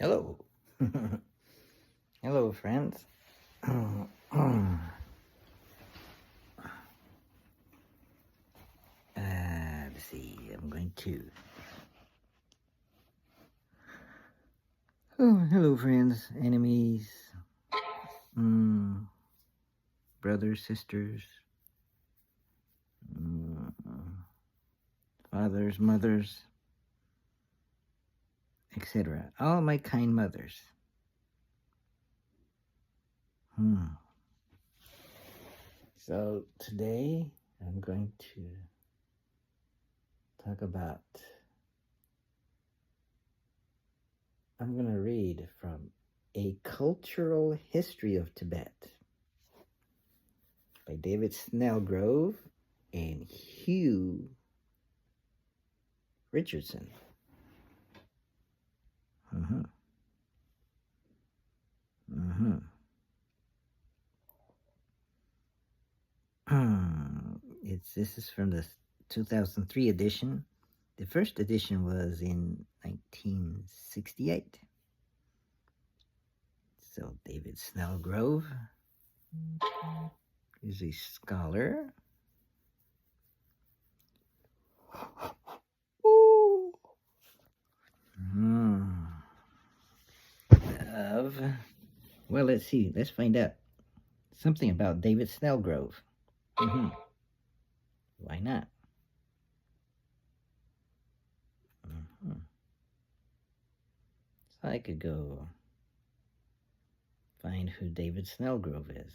Hello. Hello, friends. Let's see. I'm going to. Oh, hello, friends, enemies, brothers, sisters, fathers, mothers, etc. All my kind mothers. So today I'm going to talk about. I'm going to read from A Cultural History of Tibet by David Snellgrove and Hugh Richardson. This is from the 2003 edition. The first edition was in 1968. So David Snellgrove is a scholar of, well, let's see, let's find out something about David Snellgrove. Why not? So I could go find who David Snellgrove is.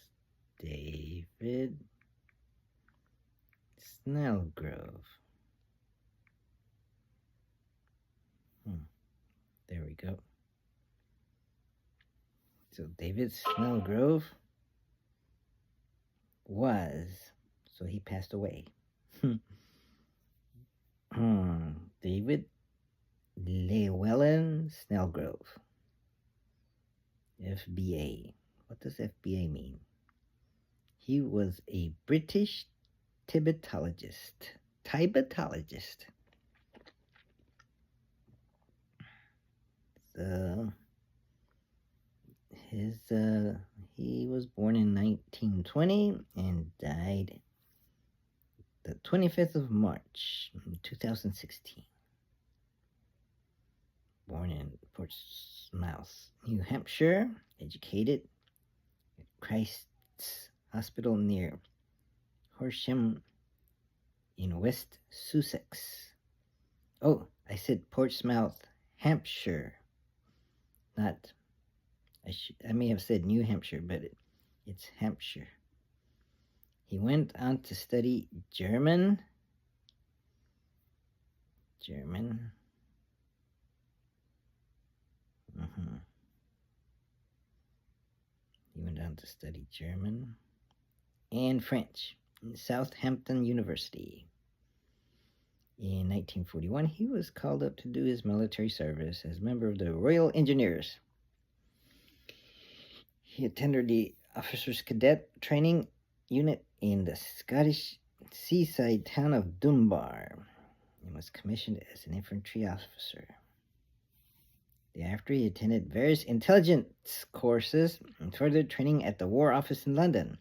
David Snellgrove. There we go. So David Snellgrove was, so he passed away. David Llewellyn Snellgrove, FBA. What does FBA mean? He was a British Tibetologist. So he was born in 1920 and died the 25th of March, 2016. Born in Portsmouth, New Hampshire, educated at Christ's Hospital near Horsham in West Sussex. Oh, I said Portsmouth, Hampshire. Not, I may have said New Hampshire, but it's Hampshire. He went on to study German. He went on to study German and French in Southampton University. In 1941, he was called up to do his military service as a member of the Royal Engineers. He attended the Officers Cadet Training Unit in the Scottish seaside town of Dunbar and was commissioned as an infantry officer. Thereafter, he attended various intelligence courses and further training at the War Office in London,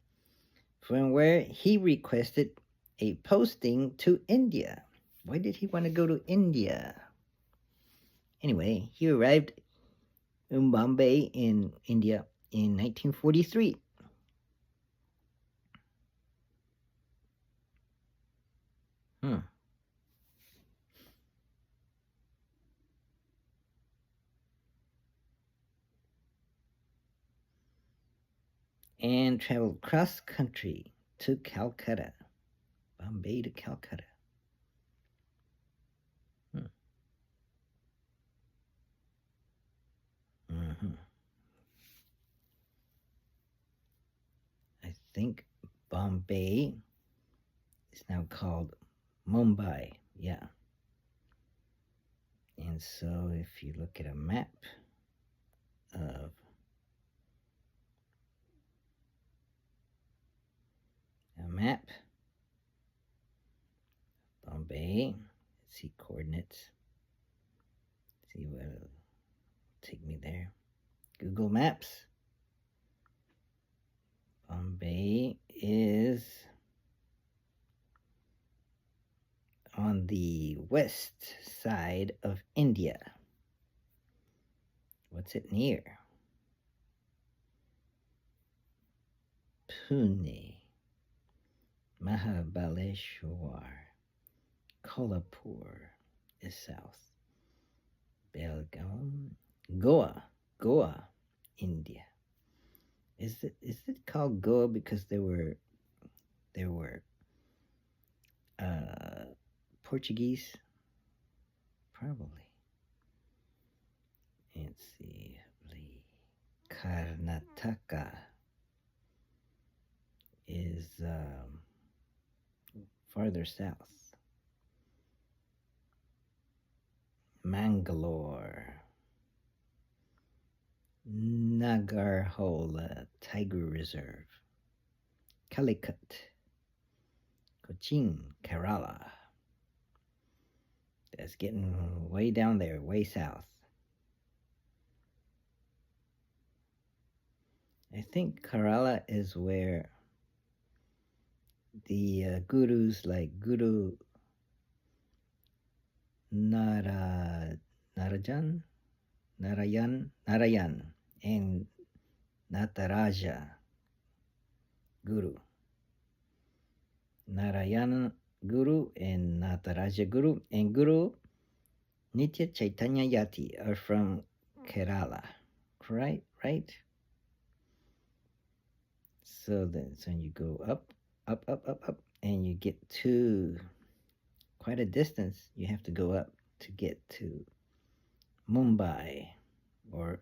from where he requested a posting to India. Why did he want to go to India? Anyway, he arrived in Bombay in India in 1943. And traveled cross-country to Calcutta. Bombay to Calcutta. I think Bombay is now called Mumbai. Yeah. And so if you look at a map of Bombay, see coordinates, see what Take me there. Google Maps. Bombay is on the west side of India. What's it near? Pune, Mahabaleshwar, Kolhapur is south. Belgaum, Goa, India. Is it called Goa because there were Portuguese? Probably. Let's see. Karnataka is farther south. Mangalore, Nagarhole Tiger Reserve, Calicut, Cochin, Kerala. That's getting way down there, way south. I think Kerala is where the gurus like Guru Narayan, and Nataraja Guru. Narayana Guru and Nataraja Guru and Guru Nitya Chaitanya Yati are from Kerala. Right? So you go up, and you get to quite a distance. You have to go up to get to Mumbai, or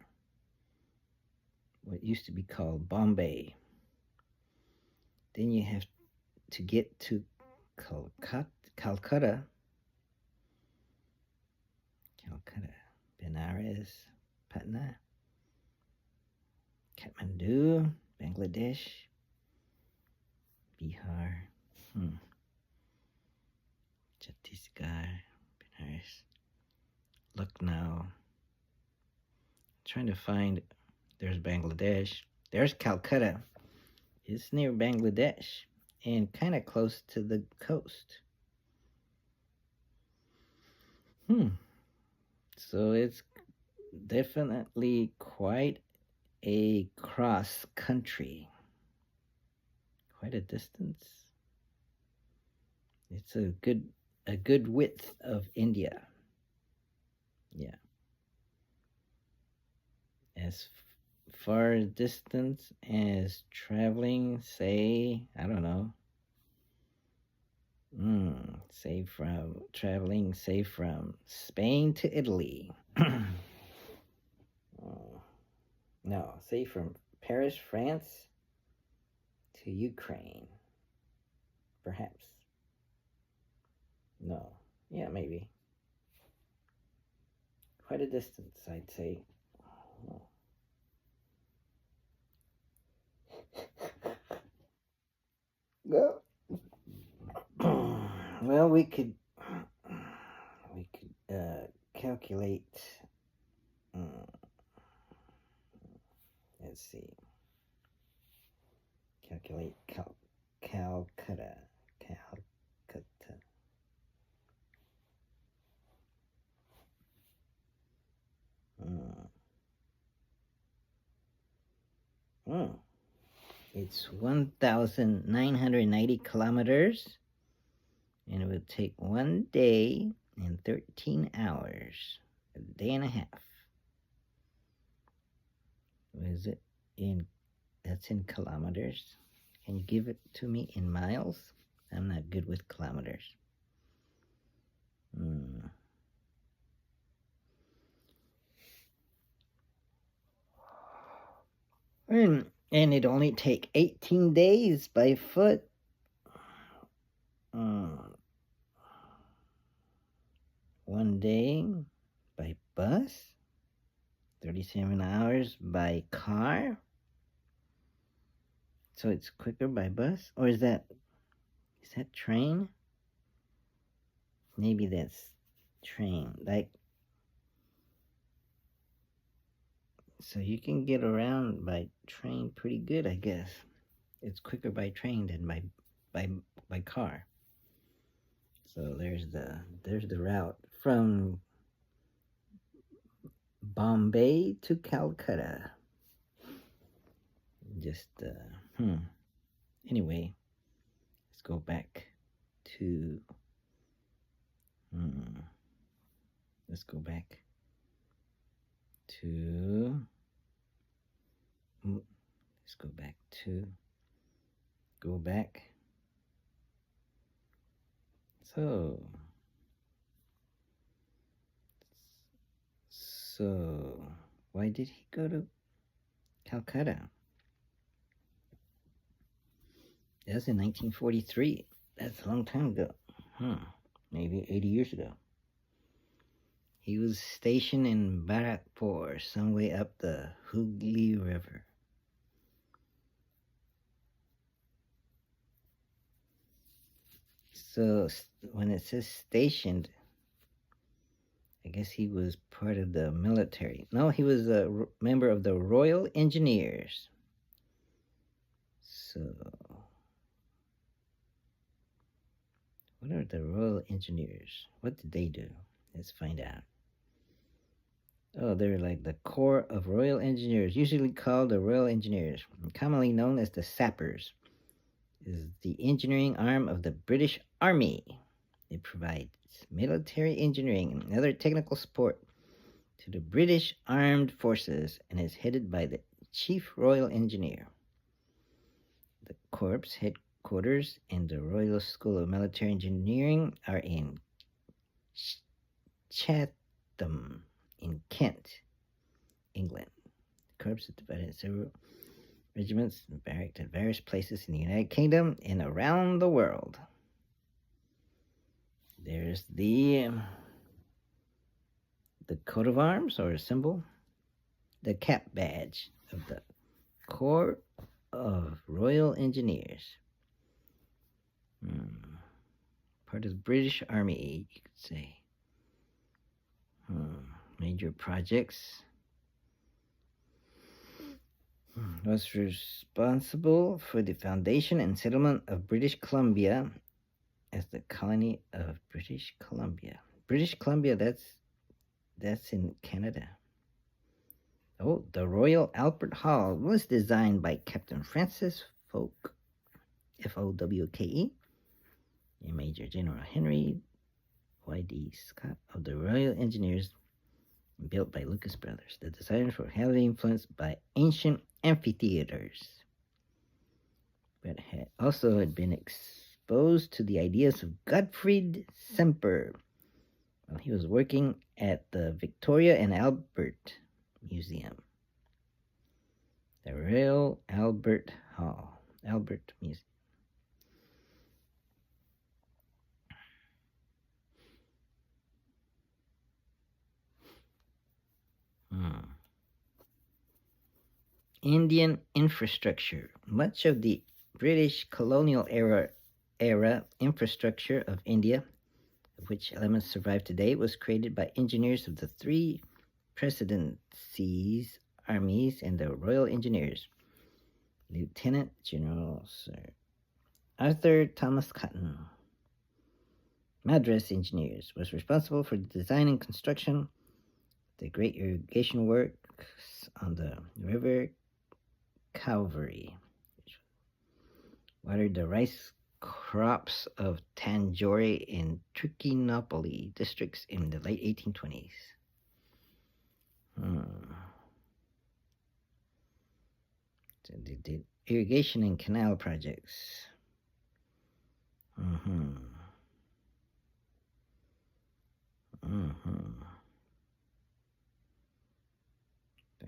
what used to be called Bombay. Then you have to get to Calcutta, Benares, Patna, Kathmandu, Bangladesh, Bihar, Chhattisgarh, Benares, Lucknow. Trying to find, there's Bangladesh, there's Calcutta. It's near Bangladesh and kind of close to the coast. So it's definitely quite a cross country. Quite a distance. It's a good width of India. Yeah. As far distance as traveling, say, I don't know. Say from Spain to Italy. No, say from Paris, France to Ukraine. Perhaps. No. Yeah, maybe. Quite a distance, I'd say. Well, we could calculate. Let's see. Calculate Calcutta. It's 1,990 kilometers, and it would take 1 day and 13 hours, a day and a half. Is it that's in kilometers? Can you give it to me in miles? I'm not good with kilometers. And it'd only take 18 days by foot. 1 day by bus. 37 hours by car. So it's quicker by bus? Or is that train? Maybe that's train. Like, So you can get around by train pretty good, I guess. It's quicker by train than by by car. So there's the route from Bombay to Calcutta. Just Anyway, let's go back to hmm. Let's go back to. Let's go back to. Go back. So. So, why did he go to Calcutta? That was in 1943. That's a long time ago. Maybe 80 years ago. He was stationed in Barakpur, some way up the Hooghly River. So, when it says stationed, I guess he was part of the military. No, he was a member of the Royal Engineers. So, what are the Royal Engineers? What did they do? Let's find out. Oh, they're like the Corps of Royal Engineers, usually called the Royal Engineers, commonly known as the Sappers, is the engineering arm of the British Army. It provides military engineering and other technical support to the British Armed Forces and is headed by the Chief Royal Engineer. The Corps headquarters and the Royal School of Military Engineering are in Chatham in Kent, England. The Corps is divided into several regiments and barracked at various places in the United Kingdom and around the world. There's the coat of arms or symbol, the cap badge of the Corps of Royal Engineers. Part of the British Army, you could say. Major projects. Was responsible for the foundation and settlement of British Columbia as the colony of British Columbia. British Columbia, that's in Canada. Oh, the Royal Albert Hall was designed by Captain Francis Fowke, Fowke, and Major General Henry Y.D. Scott of the Royal Engineers, built by Lucas Brothers. The designers were heavily influenced by ancient amphitheaters, but had also been exposed to the ideas of Gottfried Semper while he was working at the Victoria and Albert Museum. The Royal Albert Hall, Albert Museum. Indian infrastructure. Much of the British colonial era infrastructure of India, of which elements survive today, was created by engineers of the three presidencies, armies, and the Royal Engineers. Lieutenant General Sir Arthur Thomas Cotton, Madras Engineers, was responsible for the design and construction of the great irrigation works on the River Kaveri, which watered the rice crops of Tanjore and Trichinopoly districts in the late 1820s. So they did irrigation and canal projects.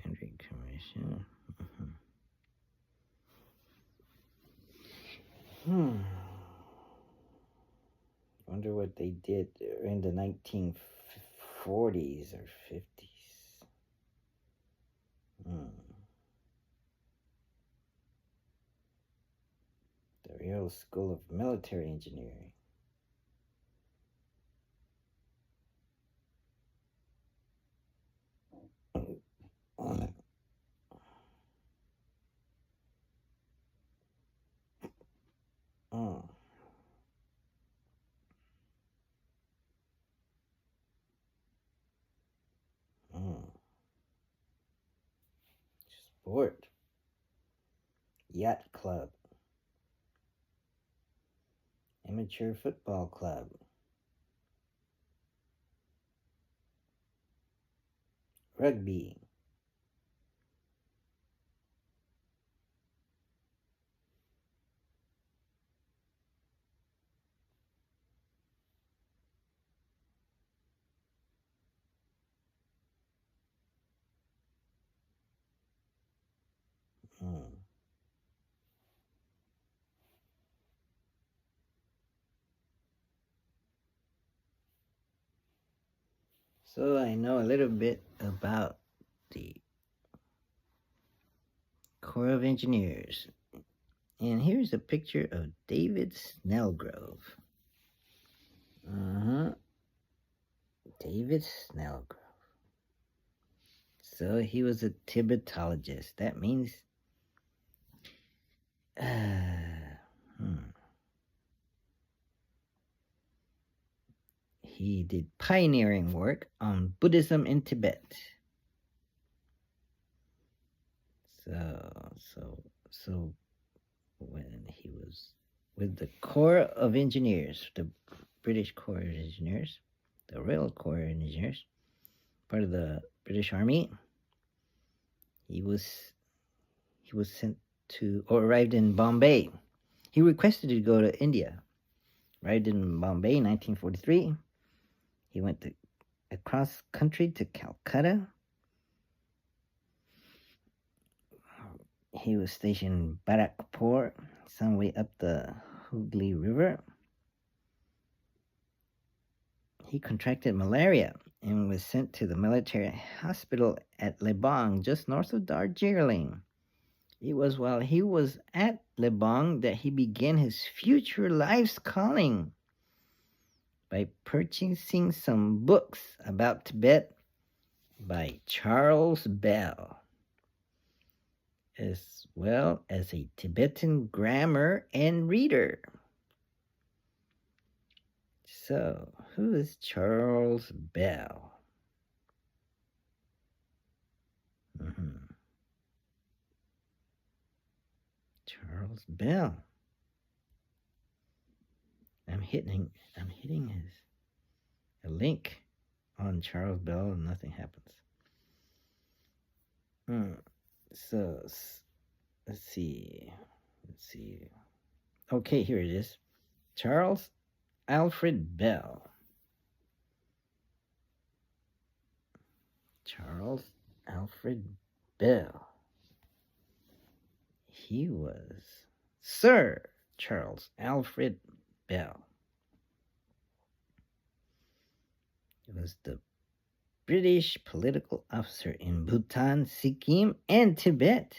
Boundary Commission. Wonder what they did in the 1940s or 50s. The Royal School of Military Engineering. Sport. Yacht Club. Amateur Football Club. Rugby. Hmm. So I know a little bit about the Corps of Engineers. And here's a picture of David Snellgrove. Uh-huh. David Snellgrove. So he was a Tibetologist. That means he did pioneering work on Buddhism in Tibet. So when he was with the Corps of Engineers, the British Corps of Engineers, the Royal Corps of Engineers, part of the British Army, he was sent to, or arrived in Bombay. He requested to go to India. Arrived in Bombay in 1943. He went across country to Calcutta. He was stationed in Barakpur, some way up the Hooghly River. He contracted malaria and was sent to the military hospital at Lebong, just north of Darjeeling. It was while he was at Lebong that he began his future life's calling by purchasing some books about Tibet by Charles Bell, as well as a Tibetan grammar and reader. So, who is Charles Bell? Charles Bell. I'm hitting a link on Charles Bell and nothing happens. So let's see. Okay, here it is. Charles Alfred Bell. Charles Alfred Bell. He was Sir Charles Alfred Bell. He was the British political officer in Bhutan, Sikkim, and Tibet.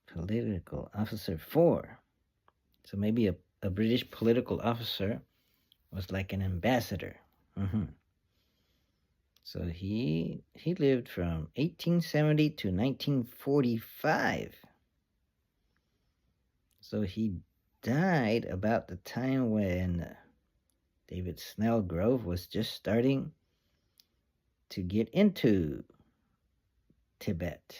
Political officer 4. So maybe a British political officer was like an ambassador. So he lived from 1870 to 1945. So he died about the time when David Snellgrove was just starting to get into Tibet.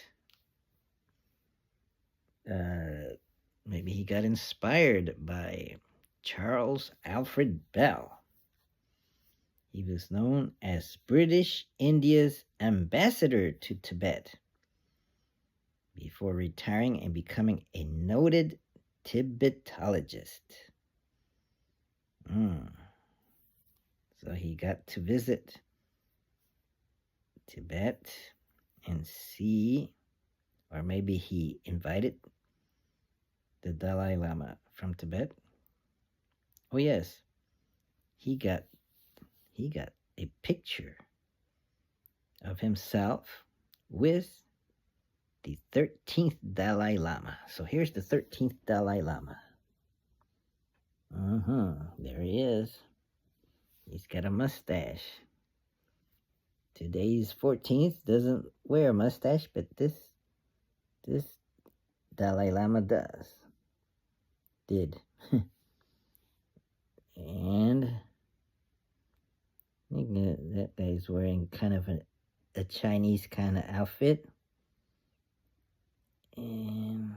Maybe he got inspired by Charles Alfred Bell. He was known as British India's ambassador to Tibet before retiring and becoming a noted Tibetologist. So he got to visit Tibet and see, or maybe he invited the Dalai Lama from Tibet. Oh yes, he got a picture of himself with the 13th Dalai Lama. So here's the 13th Dalai Lama. There he is. He's got a mustache. Today's 14th doesn't wear a mustache, but this Dalai Lama did. And I think that guy's wearing kind of a Chinese kind of outfit. And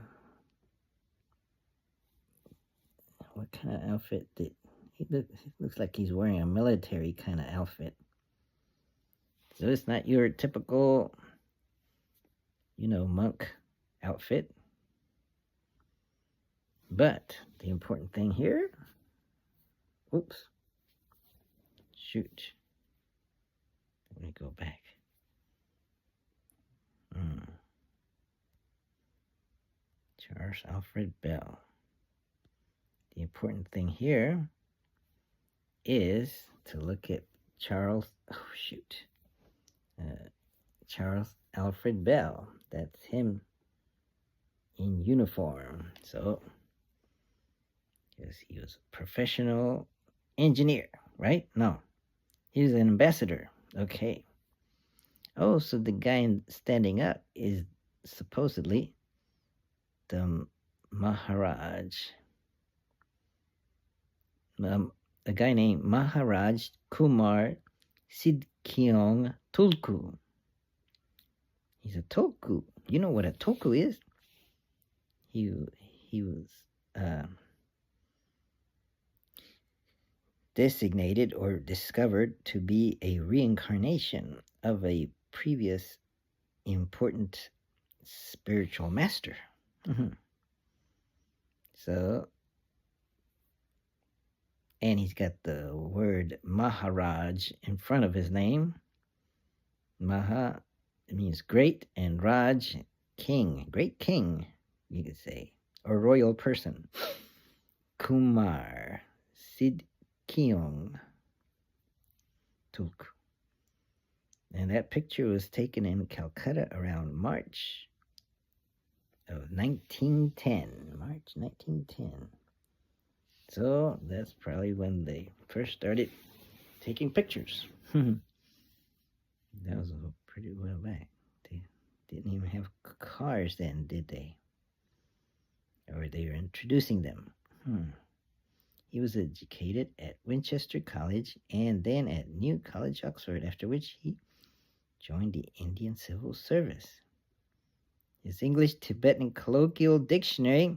what kind of outfit did he look? It looks like he's wearing a military kind of outfit. So it's not your typical, monk outfit. But the important thing here, oops, shoot. Let me go back. Charles Alfred Bell. The important thing here is to look at Charles Alfred Bell. That's him in uniform. So, because he was a professional engineer, right? No, he was an ambassador. Okay. Oh, so the guy standing up is supposedly the Maharaj. A guy named Maharaj Kumar Sidkyong Tulku. He's a Tulku. You know what a Tulku is? He was designated or discovered to be a reincarnation of a previous important spiritual master. So, and he's got the word Maharaj in front of his name. Maha means great, and Raj, king, great king, you could say, or royal person. Kumar Sidkyong Tulku. And that picture was taken in Calcutta around March of 1910. March 1910. So that's probably when they first started taking pictures. That was pretty well back. They didn't even have cars then, did they? Or they were introducing them. He was educated at Winchester College and then at New College, Oxford, after which he joined the Indian Civil Service. His English-Tibetan Colloquial Dictionary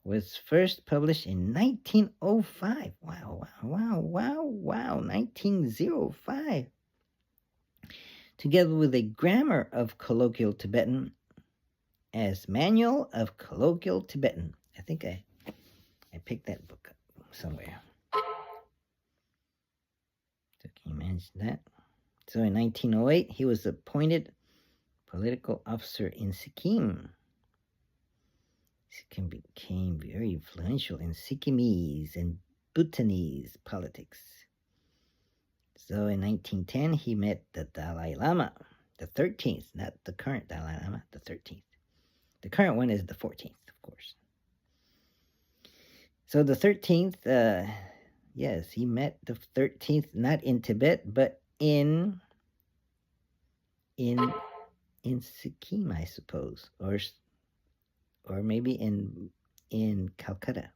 was first published in 1905. Wow, 1905. Together with a grammar of colloquial Tibetan as Manual of Colloquial Tibetan. I think I picked that book up somewhere. So can you imagine that? So in 1908, he was appointed political officer in Sikkim. Sikkim became very influential in Sikkimese and Bhutanese politics. So in 1910, he met the Dalai Lama, the 13th, not the current Dalai Lama, the 13th. The current one is the 14th, of course. So the 13th, yes, he met the 13th, not in Tibet, but in Sikkim, I suppose, or maybe in Calcutta,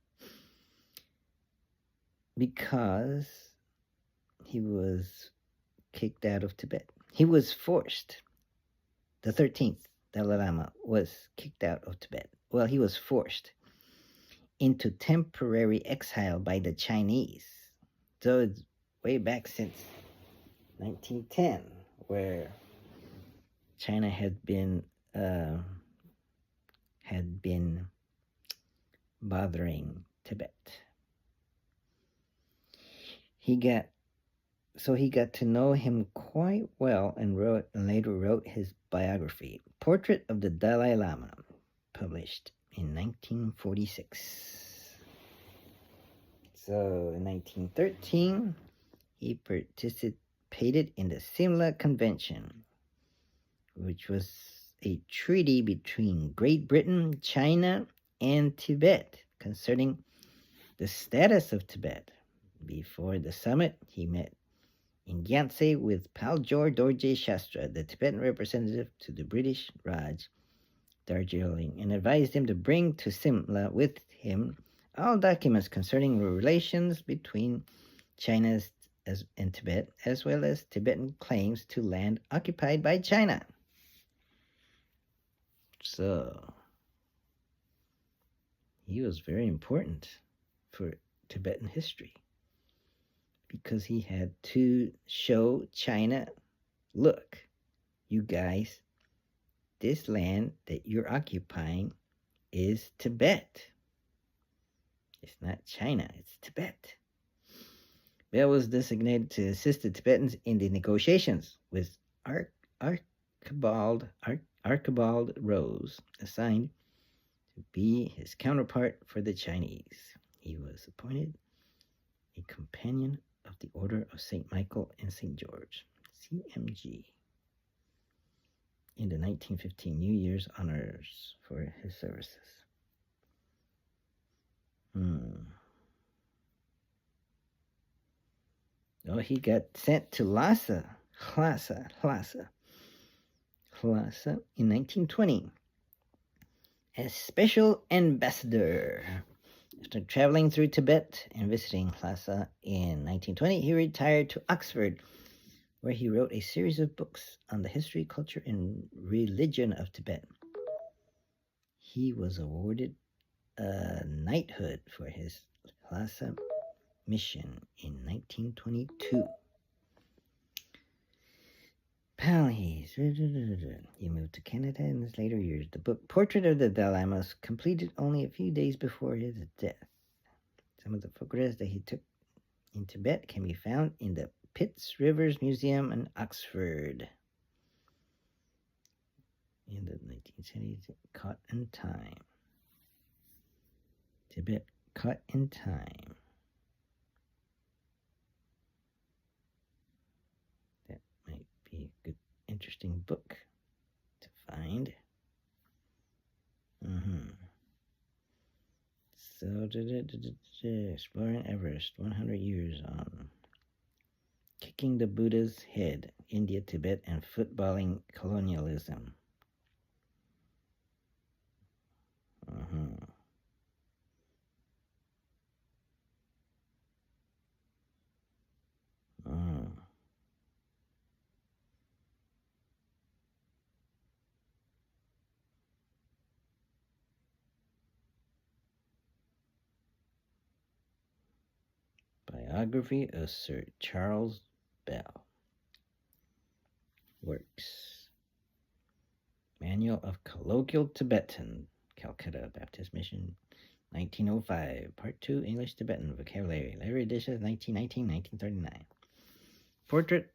because he was kicked out of Tibet. He was forced. The 13th Dalai Lama was kicked out of Tibet. Well, he was forced into temporary exile by the Chinese. So it's way back since 1910, where China had been bothering Tibet. He got to know him quite well and later wrote his biography, Portrait of the Dalai Lama, published in 1946. So in 1913, he participated in the Simla Convention, which was a treaty between Great Britain, China, and Tibet concerning the status of Tibet. Before the summit, he met in Gyantse with Paljor Dorje Shastra, the Tibetan representative to the British Raj, Darjeeling, and advised him to bring to Simla with him all documents concerning the relations between China's as in Tibet, as well as Tibetan claims to land occupied by China. So he was very important for Tibetan history because he had to show China, look, you guys, this land that you're occupying is Tibet. It's not China, it's Tibet. Bell was designated to assist the Tibetans in the negotiations, with Archibald Rose assigned to be his counterpart for the Chinese. He was appointed a companion of the Order of St. Michael and St. George, CMG, in the 1915 New Year's honors for his services. Oh, he got sent to Lhasa in 1920 as special ambassador. After traveling through Tibet and visiting Lhasa in 1920, he retired to Oxford, where he wrote a series of books on the history, culture, and religion of Tibet. He was awarded a knighthood for his Lhasa mission in 1922. Pallies. He moved to Canada in his later years. The book Portrait of the Dalai Lama was completed only a few days before his death. Some of the photographs that he took in Tibet can be found in the Pitts Rivers Museum in Oxford. In the 1970s, Caught in Time. Tibet Caught in Time. That might be a good, interesting book to find. So, Exploring Everest, 100 years on. Kicking the Buddha's Head, India, Tibet, and Footballing Colonialism. Biography of Sir Charles Bell. Works. Manual of Colloquial Tibetan, Calcutta Baptist Mission, 1905. Part 2, English Tibetan Vocabulary. Later edition, 1919-1939. Portrait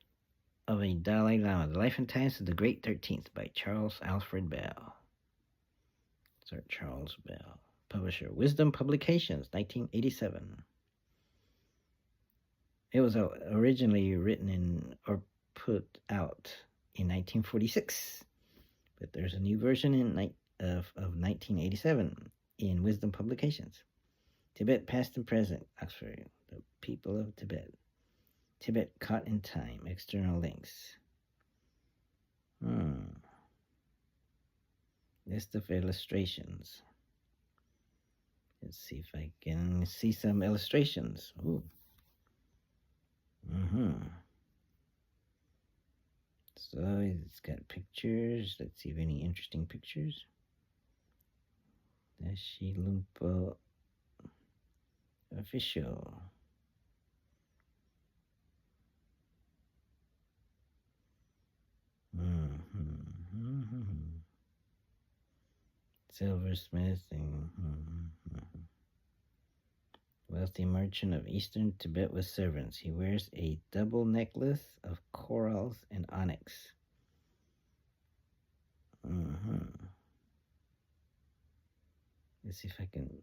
of a Dalai Lama, The Life and Times of the Great 13th by Charles Alfred Bell. Sir Charles Bell. Publisher, Wisdom Publications, 1987. It was originally written or put out in 1946, but there's a new version of 1987 in Wisdom Publications. Tibet, Past and Present, Oxford. The People of Tibet. Tibet Caught in Time. External links. List of illustrations. Let's see if I can see some illustrations. Ooh. So it's got pictures. Let's see if any interesting pictures. Dashi Lumpo Official. Silversmith. Wealthy merchant of eastern Tibet with servants. He wears a double necklace of corals and onyx. Let's see if I can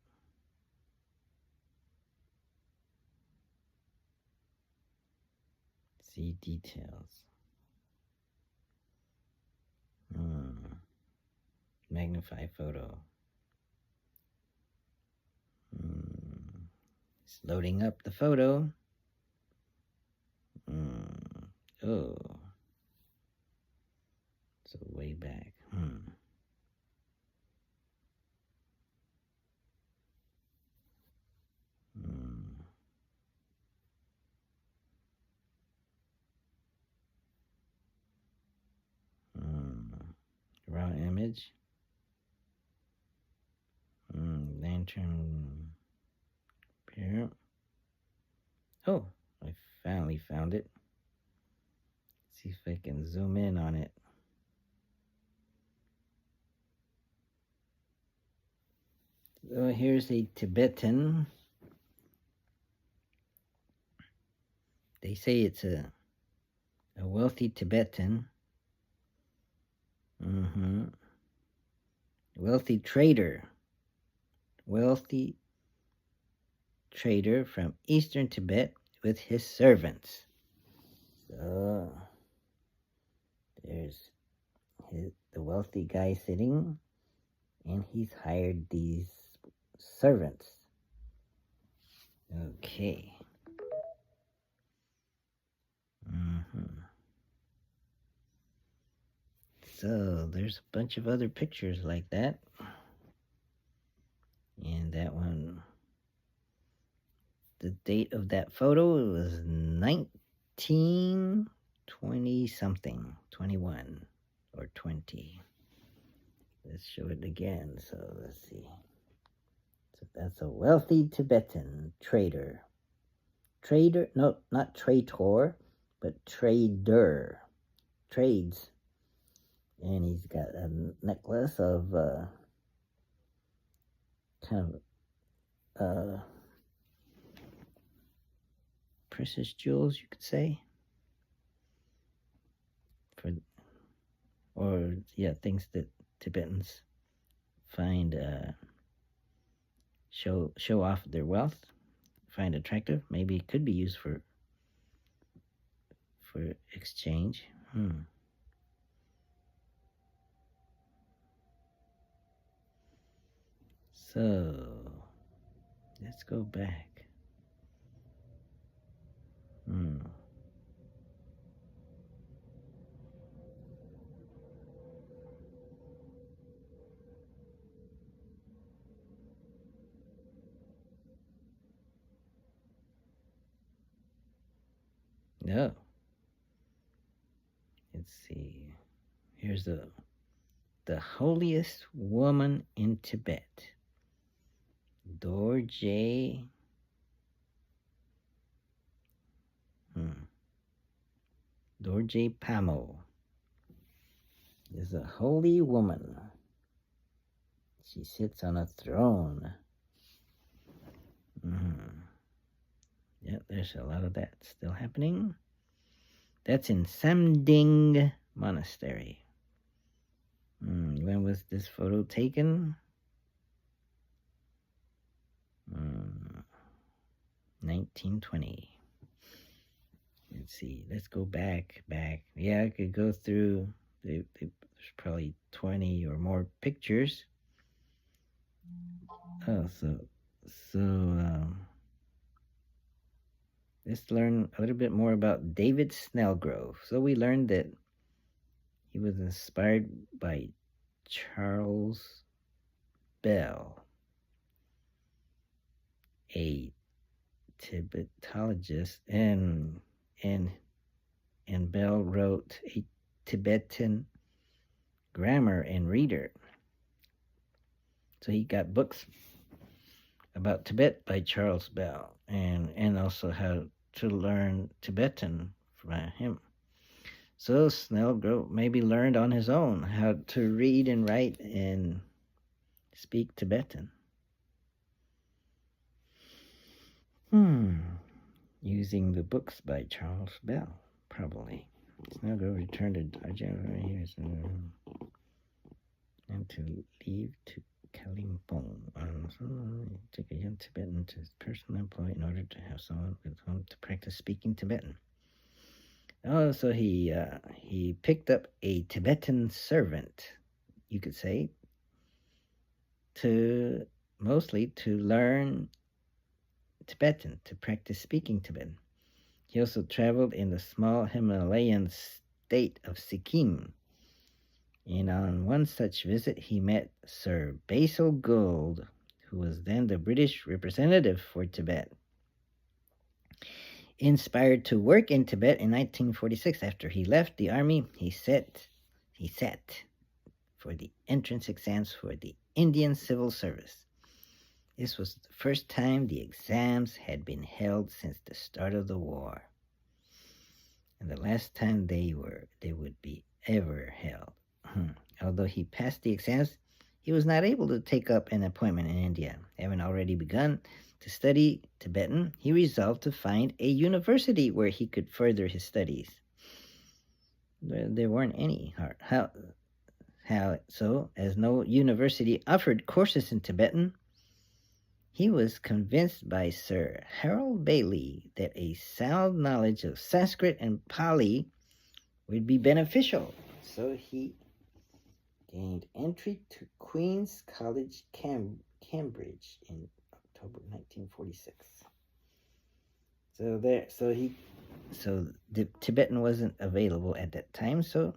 see details. Magnify photo. It's loading up the photo. Oh. So way back. image. Lantern pair. Oh, I finally found it. See if I can zoom in on it. So here's a Tibetan. They say it's a wealthy Tibetan. Wealthy trader. Wealthy trader from eastern Tibet with his servants. So there's the wealthy guy sitting, and he's hired these servants. Okay. So there's a bunch of other pictures like that. And that one, the date of that photo was 1920 something, 21 or 20. Let's show it again. So let's see. So that's a wealthy Tibetan trader. No, not traitor, but trader. Trades. And he's got a necklace of kind of precious jewels, you could say. Things that Tibetans find show off their wealth, find attractive. Maybe it could be used for exchange. So let's go back. No. Let's see. Here's the holiest woman in Tibet. Dorje. Dorje Pamo is a holy woman. She sits on a throne. Yeah, there's a lot of that still happening. That's in Samding Monastery. When was this photo taken? 1920. Let's see. Let's go back. Yeah, I could go through. There's probably 20 or more pictures. Oh, let's learn a little bit more about David Snellgrove. So we learned that he was inspired by Charles Bell, a Tibetologist, and Bell wrote a Tibetan grammar and reader. So he got books about Tibet by Charles Bell, and also how to learn Tibetan from him. So Snellgrove maybe learned on his own how to read and write and speak Tibetan. Using the books by Charles Bell, probably. Snellgrove returned to Darjeeling and to leave to Kalimpong. Took a young Tibetan to his personal employee in order to have someone with whom to practice speaking Tibetan. Oh, so he picked up a Tibetan servant, you could say, mostly to learn Tibetan, to practice speaking Tibetan. He also traveled in the small Himalayan state of Sikkim. And on one such visit, he met Sir Basil Gould, who was then the British representative for Tibet. Inspired to work in Tibet in 1946, after he left the army, he set for the entrance exams for the Indian Civil Service. This was the first time the exams had been held since the start of the war, and the last time they would be ever held. Although he passed the exams, he was not able to take up an appointment in India. Having already begun to study Tibetan, he resolved to find a university where he could further his studies. There weren't any. So, as no university offered courses in Tibetan, he was convinced by Sir Harold Bailey that a sound knowledge of Sanskrit and Pali would be beneficial. So he gained entry to Queen's College, Cambridge in October 1946. So the Tibetan wasn't available at that time, so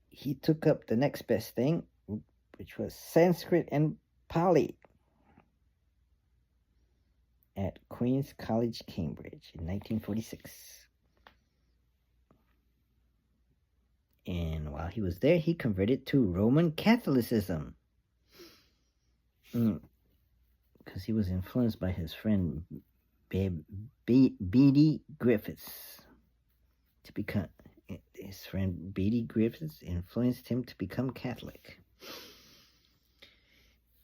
he took up the next best thing, which was Sanskrit and Pali at Queen's College, Cambridge in 1946. And while he was there, he converted to Roman Catholicism. Because he was influenced by his friend Beatty Griffiths to become. His friend Beatty Griffiths influenced him to become Catholic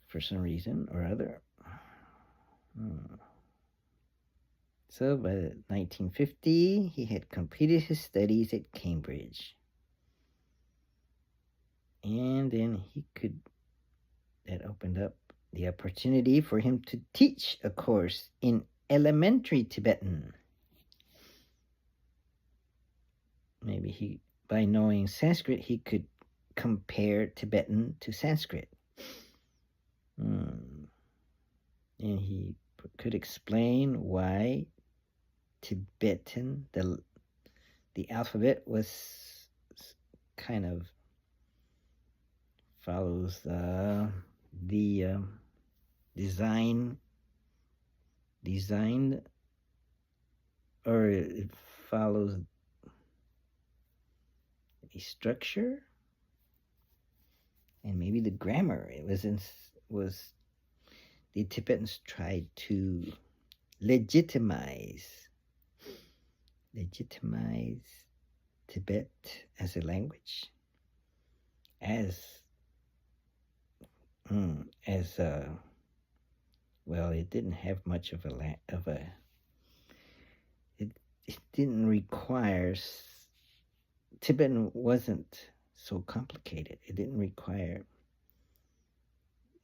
for some reason or other. So by 1950, he had completed his studies at Cambridge. And then that opened up the opportunity for him to teach a course in elementary Tibetan. Maybe by knowing Sanskrit, he could compare Tibetan to Sanskrit. And he could explain why Tibetan, the alphabet was kind of follows the designed, or it follows a structure, and maybe the grammar. It was the Tibetans tried to legitimize Tibet as a language, well, it didn't have much of it didn't require. Tibetan wasn't so complicated. It didn't require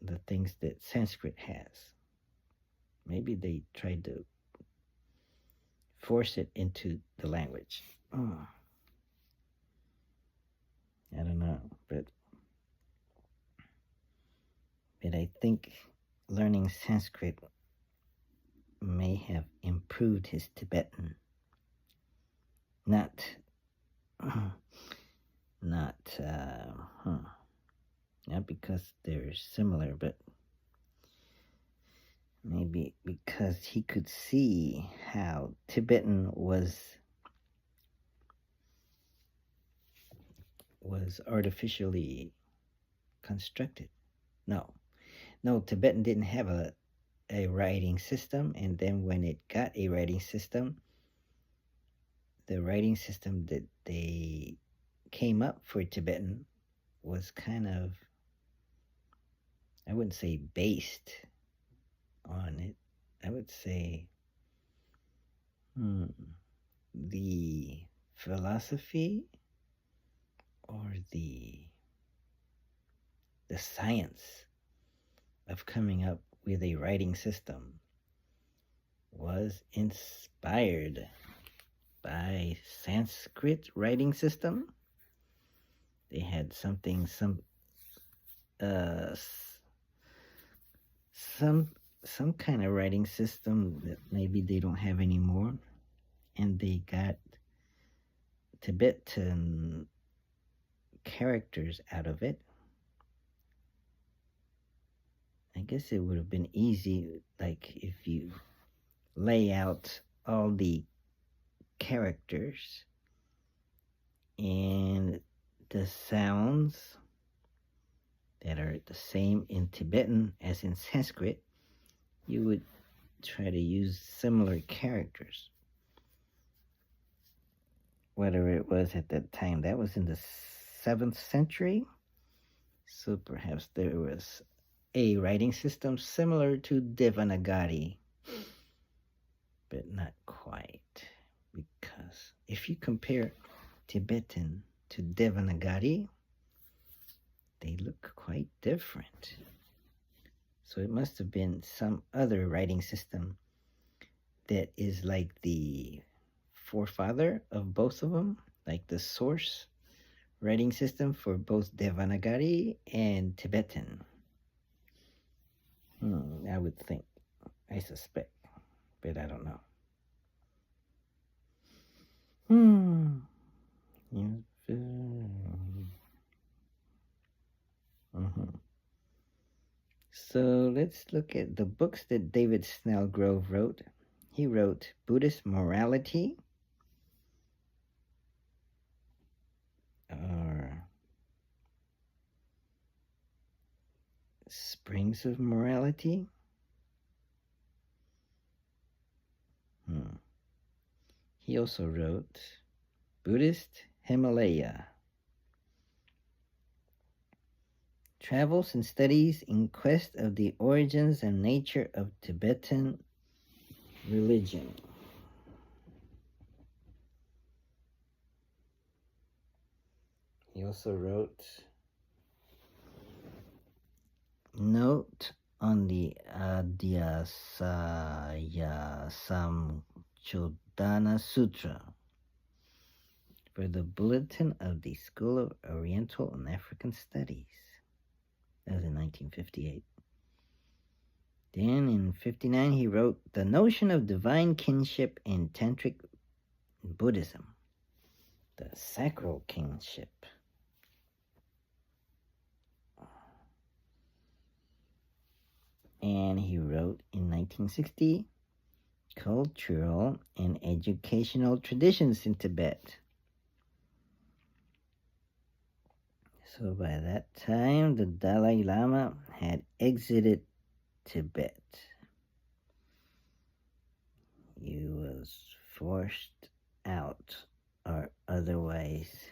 the things that Sanskrit has. Maybe they tried to force it into the language. I don't know, but I think learning Sanskrit may have improved his Tibetan. Not because they're similar, but maybe because he could see how Tibetan was artificially constructed. No, Tibetan didn't have a writing system, and then when it got a writing system, the writing system that they came up for Tibetan was kind of, I wouldn't say based on it. I would say the philosophy or the science of coming up with a writing system was inspired by Sanskrit writing system. They had some kind of writing system that maybe they don't have anymore, and they got Tibetan characters out of it. I guess it would have been easy, like if you lay out all the characters and the sounds that are the same in Tibetan as in Sanskrit, you would try to use similar characters. Whatever it was at that time, that was in the 7th century. So perhaps there was a writing system similar to Devanagari, but not quite. Because if you compare Tibetan to Devanagari, they look quite different. So it must have been some other writing system that is like the forefather of both of them, like the source writing system for both Devanagari and Tibetan. I would think. I suspect, but I don't know. So let's look at the books that David Snellgrove wrote. He wrote Buddhist Morality, or Springs of Morality. He also wrote Buddhist Himalaya, Travels and Studies in Quest of the Origins and Nature of Tibetan Religion. He also wrote Note on the Adhyasaya Samchodana Sutra for the Bulletin of the School of Oriental and African Studies. That was in 1958. Then in 59 he wrote The Notion of Divine Kinship in Tantric Buddhism, the Sacral Kinship. And he wrote in 1960 Cultural and Educational Traditions in Tibet. So by that time, the Dalai Lama had exited Tibet. He was forced out or otherwise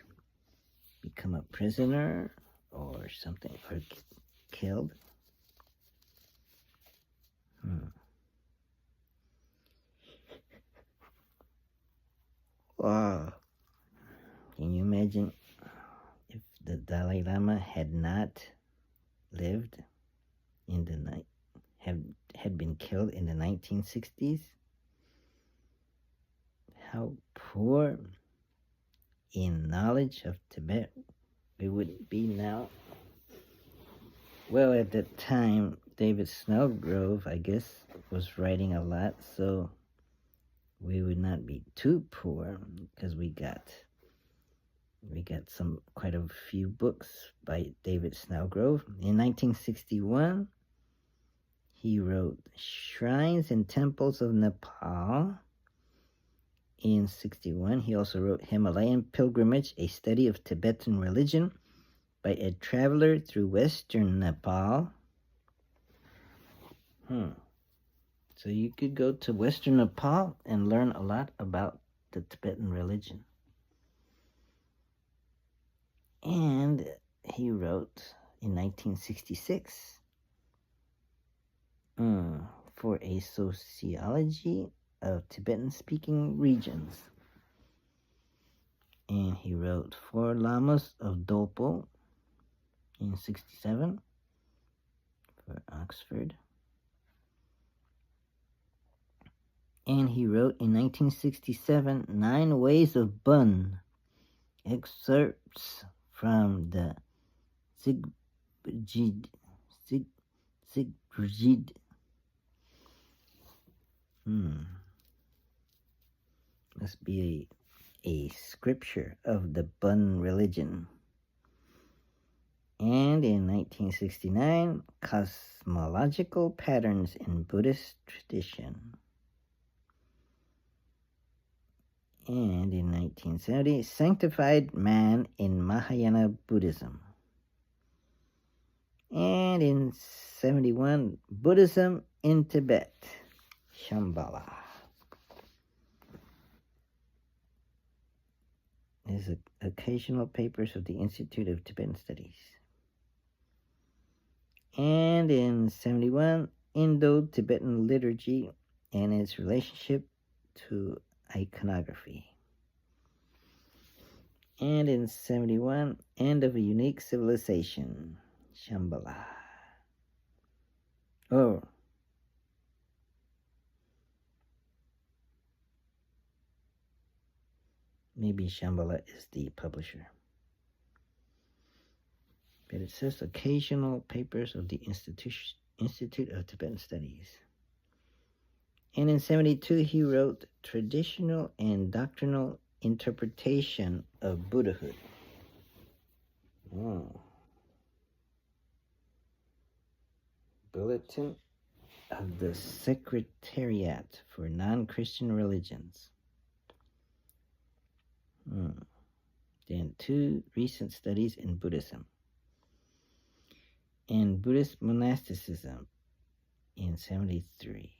become a prisoner or something, or killed. Wow. Can you imagine if the Dalai Lama had not lived in the night, had been killed in the 1960s? How poor in knowledge of Tibet we would be now. Well, at that time, David Snellgrove, I guess, was writing a lot, so we would not be too poor because we got quite a few books by David Snellgrove. In 1961, he wrote Shrines and Temples of Nepal. In 61, he also wrote Himalayan Pilgrimage, a Study of Tibetan Religion by a Traveler Through Western Nepal. So you could go to Western Nepal and learn a lot about the Tibetan religion. And he wrote in 1966 for a Sociology of Tibetan-speaking regions. And he wrote Four Lamas of Dolpo in 67 for Oxford. And he wrote in 1967 Nine Ways of Bun, excerpts from the Sigbjid. Must be a scripture of the Bun religion. And in 1969, Cosmological Patterns in Buddhist Tradition. And in 1970, Sanctified Man in Mahayana Buddhism. And in 71, Buddhism in Tibet, Shambhala. These are occasional papers of the Institute of Tibetan Studies. And in 71, Indo-Tibetan liturgy and its relationship to iconography. And in 71, End of a Unique Civilization, Shambhala. Oh. Maybe Shambhala is the publisher. But it says occasional papers of the Institute of Tibetan Studies. And in 72, he wrote Traditional and Doctrinal Interpretation of Buddhahood. Oh. Bulletin of the Secretariat for Non-Christian Religions. Then 2 recent studies in Buddhism. And Buddhist monasticism in 73.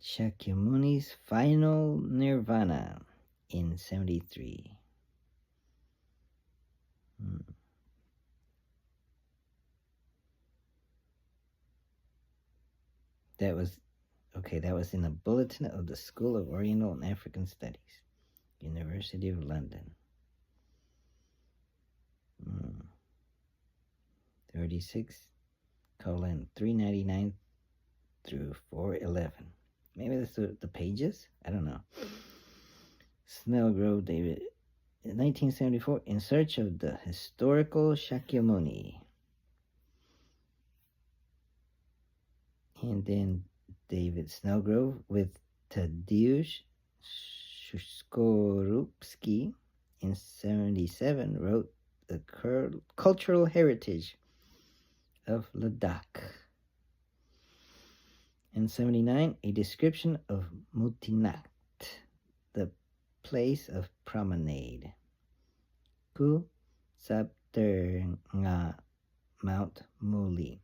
Shakyamuni's Final Nirvana in 73. That was in the Bulletin of the School of Oriental and African Studies, University of London. 36:399 through 411. Maybe that's the pages? I don't know. Snellgrove, David. In 1974, In Search of the Historical Shakyamuni. And then David Snellgrove with Tadeusz Skorupski in 77 wrote The Cultural Heritage of Ladakh. In 79, A Description of Mutinat, the place of promenade. Ku Sapterngha Mount Muli,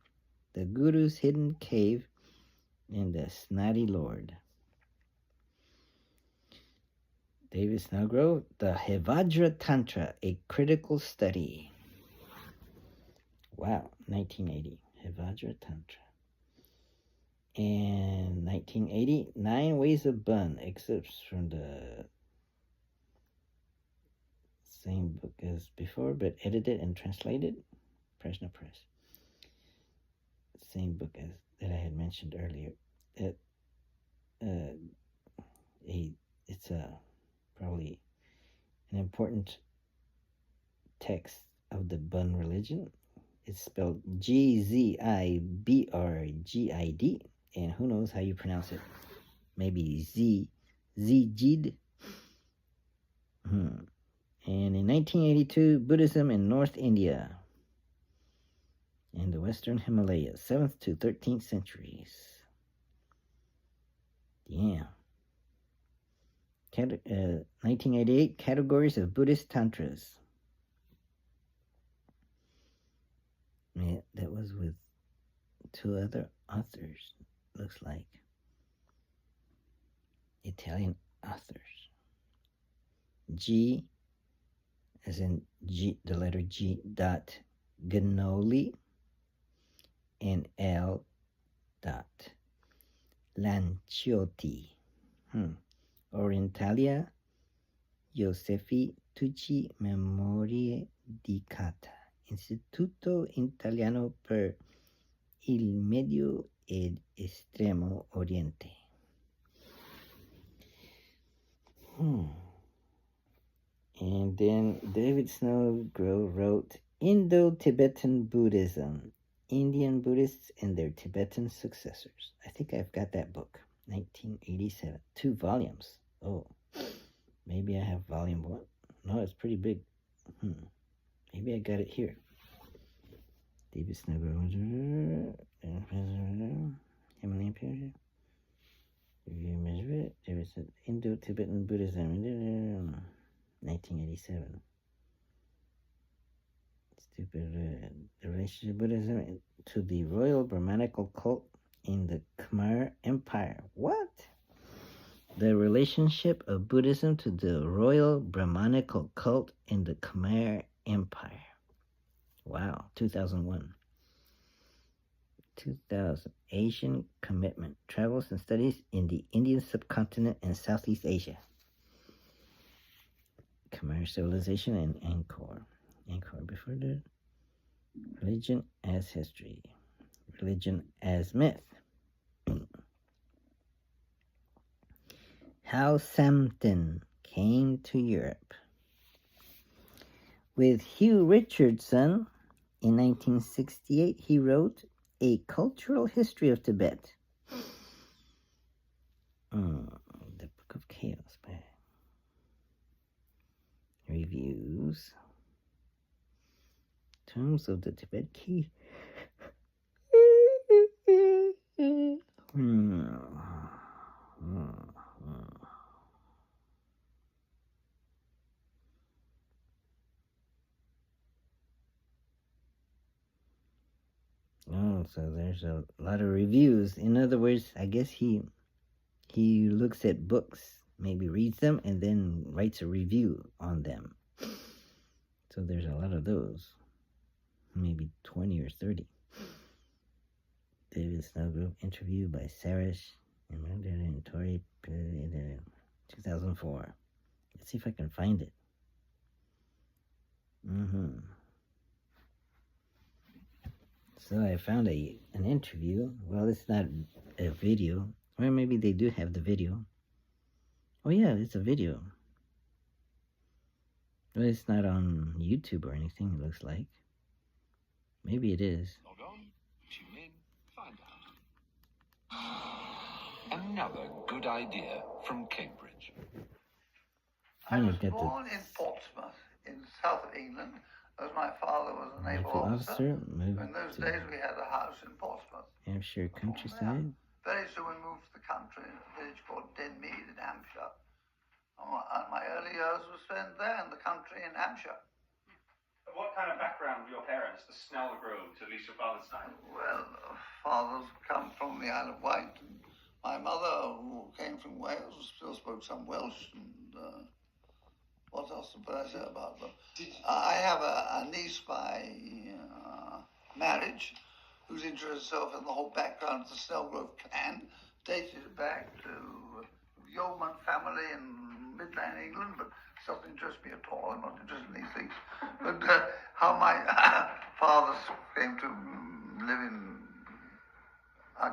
the Guru's hidden cave in the Snotty Lord. David Snellgrove, The Hevajra Tantra, A Critical Study. Wow, 1980, Hevajra Tantra. And 1980, 9 Ways of Bun, excerpts from the same book as before, but edited and translated. Prajna Press. Same book as that I had mentioned earlier. It's probably an important text of the Bun religion. It's spelled Gzibrgid, and who knows how you pronounce it? Maybe Zijid. And in 1982, Buddhism in North India and the Western Himalayas, 7th to 13th centuries. Damn. 1988, Categories of Buddhist Tantras. Yeah, that was with 2 other authors, looks like. Italian authors. G, as in G, the letter G, dot Ganoli, and L dot Lanciotti. Orientalia Josefi Tucci Memorie di Cata, Istituto Italiano per il Medio ed Estremo Oriente. And then David Snellgrove wrote Indo-Tibetan Buddhism, Indian Buddhists and their Tibetan Successors. I think I've got that book, 1987, 2 volumes. Oh, maybe I have volume 1. No, it's pretty big. Maybe I got it here. David Snellgrove, Himalayan Indo-Tibetan Buddhism, 1987. The relationship of Buddhism to the Royal Brahmanical cult in the Khmer Empire. What? The relationship of Buddhism to the Royal Brahmanical cult in the Khmer Empire. Wow, 2001. 2000, Asian Commitment, Travels and Studies in the Indian Subcontinent and Southeast Asia. Khmer Civilization and Angkor. Before the Religion as History. Religion as Myth. How Samton came to Europe. With Hugh Richardson, in 1968, he wrote A Cultural History of Tibet. The Book of Chaos by Reviews. Terms of the Tibet Key. Oh, so there's a lot of reviews. In other words, I guess he looks at books, maybe reads them, and then writes a review on them. So there's a lot of those. Maybe 20 or 30. David Snellgrove interview by Sarish and Tori, 2004. Let's see if I can find it. So I found an interview. Well, it's not a video. Or maybe they do have the video. Oh yeah, it's a video. Well, it's not on YouTube or anything, it looks like. Maybe it is. Log on, tune in, find out. Another good idea from Cambridge. I was born in Portsmouth, in the south of England, as my father was a naval officer. In those days, we had a house in Portsmouth. Hampshire countryside. Very soon we moved to the country, in a village called Denmead in Hampshire. And my early years were spent there in the country in Hampshire. What kind of background were your parents, the Snellgrove, at least your father's time? Well, father's come from the Isle of Wight. And my mother, who came from Wales, still spoke some Welsh. And what else did I say about them? I have a niece by marriage who's interested herself in the whole background of the Snellgrove clan, dated back to the Yeoman family in Midland, England, but it doesn't interest me at all. I'm not interested in these things. But how my father came to live in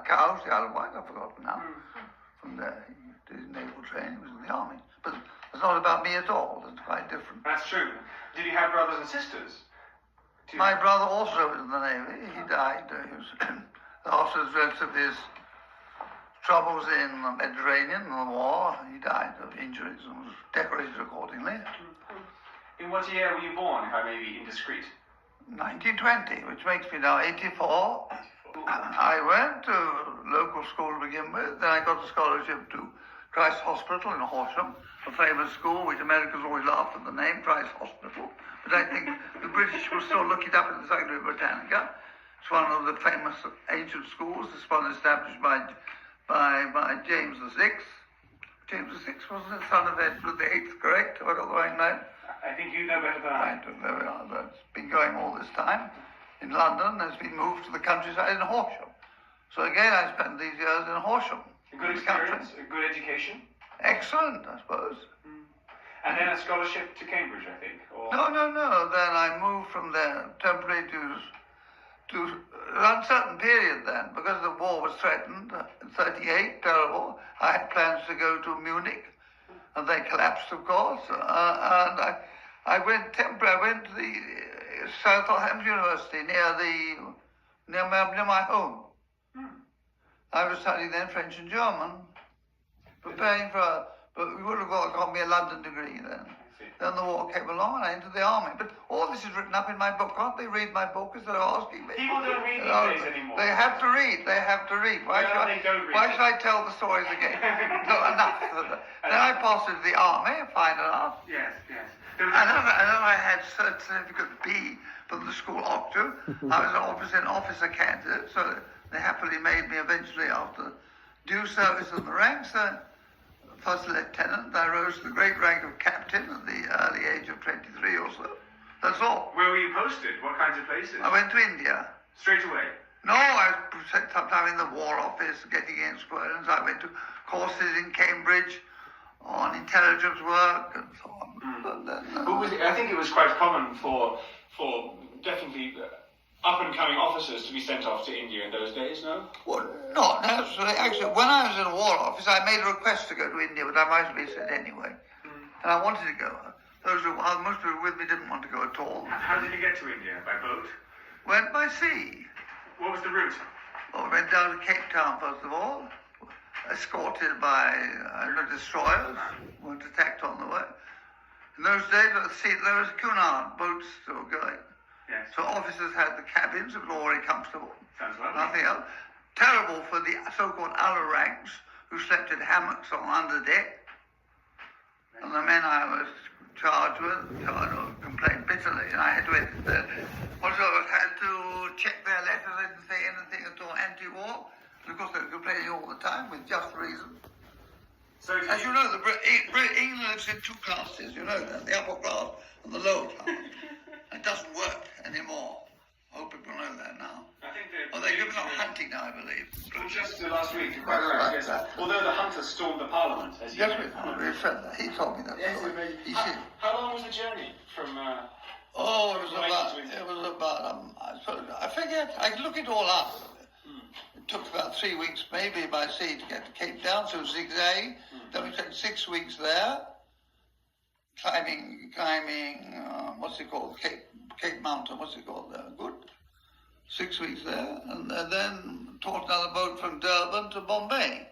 Cowes, the Isle of Wight, I've forgotten now. From there, he did his naval training, he was in the army. But it's not about me at all. It's quite different. That's true. Did you have brothers and sisters? My brother also was in the Navy. He died. He was after the result of his troubles in the Mediterranean, in the war. He died of injuries and was decorated accordingly. In what year were you born, if I may be indiscreet? 1920, which makes me now 84. I went to local school to begin with. Then I got a scholarship to Christ Hospital in Horsham, a famous school which Americans always laugh at the name, Christ Hospital. But I think the British will still look it up in the Encyclopedia Britannica. It's one of the famous ancient schools. This one established by James VI. James VI was the son of Edward VIII, correct? Have I got the right name? I think you know better than I. Right, there we are. That's been going all this time. In London, has been moved to the countryside in Horsham. So again, I spent these years in Horsham. A good experience, a good education? Excellent, I suppose. And then a scholarship to Cambridge, I think? Or... No. Then I moved from there temporarily to an uncertain period then, because the war was threatened in 38, terrible. I had plans to go to Munich, and they collapsed, of course. And I went temporarily. I went to the Southampton University near my home. I was studying then French and German, preparing but we would have got me a London degree then. Then the war came along and I entered the army. But all this is written up in my book. Can't they read my book instead of asking me? People don't read these days anymore. They have to read. They have to read. Why should I tell the stories again? No, enough. Then I passed into the army, fine enough. Yes, yes. And then I had certificate B from the school octo. I was an officer candidate, so they happily made me eventually, after due service in the ranks, first lieutenant. I rose to the great rank of captain at the early age of 23 or so. That's all. Where were you posted? What kinds of places? I went to India. Straight away? No, I was sometime in the War Office, getting in squadrons. I went to courses in Cambridge on intelligence work and so on. And then, I think it was quite common for definitely up-and-coming officers to be sent off to India in those days, no? well, not necessarily. Actually, when I was in the War Office, I made a request to go to India, but I might have been sent anyway. And I wanted to go. Most people with me didn't want to go at all. How did you get to India? By boat? Went by sea. What was the route? Well, we went down to Cape Town, first of all, escorted by destroyers, weren't attacked on the way. In those days, there was Cunard boats still going. Yes. So officers had the cabins, it was already comfortable. Sounds lovely. Nothing else. Terrible for the so-called other ranks who slept in hammocks on underdeck. And the men I was charged with complained bitterly, and I had to also had to check their letters. They didn't say anything at all anti-war. And of course they were complaining all the time with just reason. So As you know, England lives in two classes, you know that, the upper class and the lower class. It doesn't work anymore. I hope people know that now. I think They're giving up hunting now, I believe. Well, just last week, quite right, yes. Although the hunters stormed the Parliament, as you Yes, know. we said that. He told me that story. He said, How long was the journey from... oh, it was about, I forget, I look it all up. It took about 3 weeks maybe by sea to get to Cape Town, so zigzag. Then we spent 6 weeks there, climbing, what's it called, Cape Mountain, what's it called there, good. 6 weeks there, and then taught another boat from Durban to Bombay.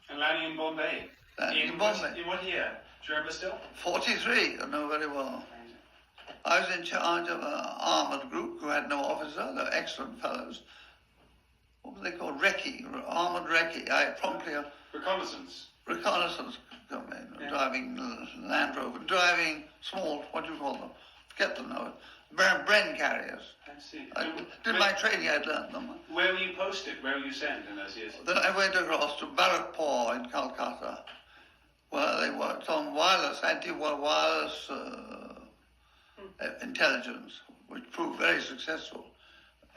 And landing in Bombay? In Bombay. In what year? Do you remember still? 43, I know very well. I was in charge of an armoured group who had no officer. They were excellent fellows. What were they called? Recce, armoured recce. I promptly... Reconnaissance. Reconnaissance company, driving Land Rover, driving small, what do you call them? Forget them now. Bren carriers. I see. I did my training, I'd learned them. Where were you posted? Where were you sent in those years? Then I went across to Barrackpore in Calcutta, where they worked on wireless, anti-wireless intelligence, which proved very successful.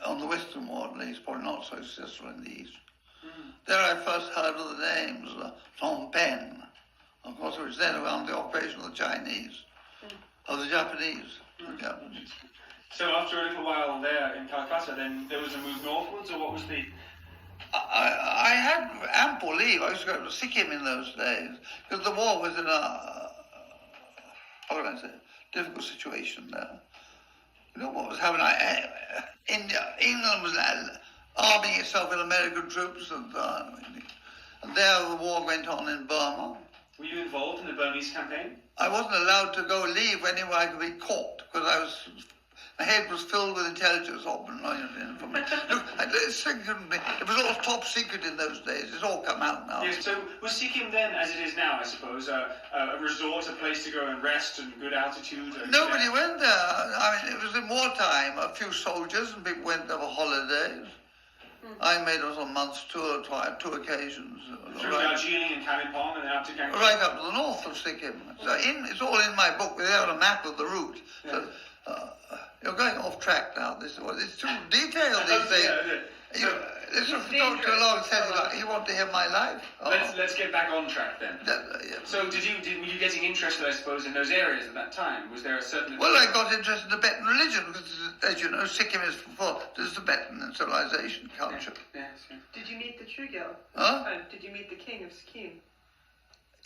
On the Western Wall, at least, probably not so successful in the East. There I first heard of the names Phnom Penh, of course, which then were under the occupation of the Chinese, of the Japanese. So after a little while there in Calcutta, then there was a move northwards, or what was the... I had ample leave. I used to go to Sikkim in those days, because the war was in a, how can I say, difficult situation there. You know what was happening? England was arming itself with American troops, and there the war went on in Burma. Were you involved in the Burmese campaign? I wasn't allowed to go leave anywhere I could be caught, because my head was filled with intelligence information. Look, it was all top secret in those days. It's all come out now. Yes, so was Sikkim then, as it is now, I suppose, a resort, a place to go and rest and good altitude? Nobody went there. I mean, it was in wartime. A few soldiers and people went there for holidays. I made it on a month's tour, two occasions. Through Darjeeling and Kalimpong and then up to Kangkong? Right up to the north of Sikkim. So it's all in my book. They have a map of the route. Yeah. So, you're going off track now. It's too detailed these days. Talk to a lot of sense. You want to hear my life? Let's get back on track then. So were you getting interested, I suppose, in those areas at that time? Was there a certain... Well, I got interested in Tibetan religion because, as you know, Sikkim is there's Tibetan civilization, culture. Yes. Did you meet the Trudeau? Huh? Did you meet the king of Sikkim?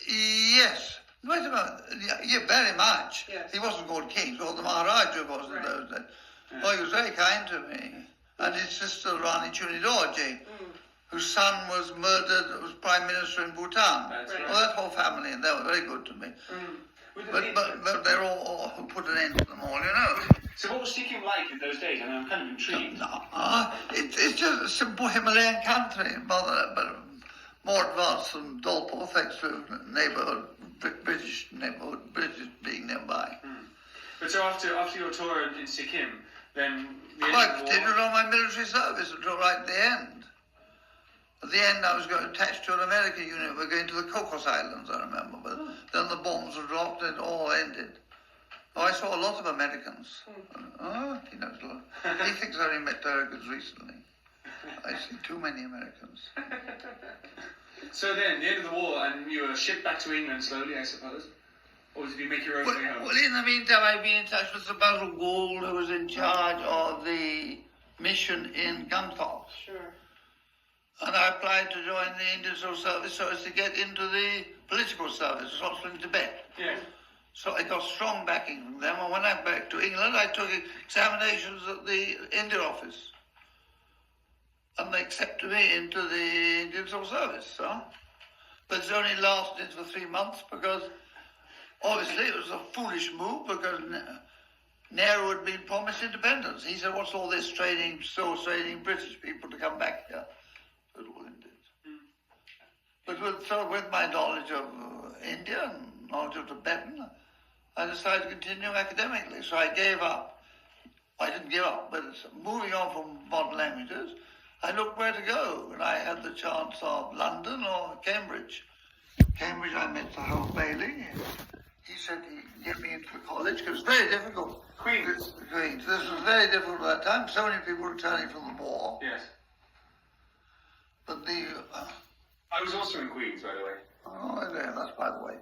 Yes. Wait a minute. Yeah, very much. Yes. He wasn't called king, he was the Maharaja, was in those days. Yeah. Oh, he was very kind to me. And his sister, Rani Chunidorji, whose son was murdered, was Prime Minister in Bhutan. That's Well, right. that whole family, and they were very good to me. But they're all who put an end to them all, you know. So what was Sikkim like in those days? I mean, I'm kind of intrigued. It's just a simple Himalayan country, but more advanced than Dolpor, thanks to neighbourhood, British being nearby. But so after your tour in Sikkim, then the end I of the continued war... on my military service until right at the end. At the end, I was going attached to an American unit. We were going to the Cocos Islands, I remember. But then the bombs were dropped and it all ended. Oh, I saw a lot of Americans. Oh, he knows a lot. He thinks I only met Americans recently. I see too many Americans. So then, the end of the war, and you were shipped back to England slowly, I suppose? Or did you make your own way home? Well, in the meantime, I've been in touch with Sir Basil Gould, who was in charge of the mission in Gangtok. Sure. And I applied to join the Indian Civil Service so as to get into the political service, also in Tibet. Yes. So I got strong backing from them. And when I went back to England, I took examinations at the India office. And they accepted me into the Indian Civil Service. But it's only lasted for 3 months because obviously it was a foolish move because Nehru had been promised independence. He said, what's all this still training British people to come back here? It all ended. But with my knowledge of India and knowledge of Tibetan, I decided to continue academically. So I gave up. I didn't give up, but moving on from modern languages, I looked where to go. And I had the chance of London or Cambridge. Cambridge, I met Sir Harold Bailey. He said he'd get me into the college because it was very difficult. Queen's. This was very difficult at that time. So many people returning from the war. Yes. But I was also in Queen's, by the way. Oh, yeah, that's by the way.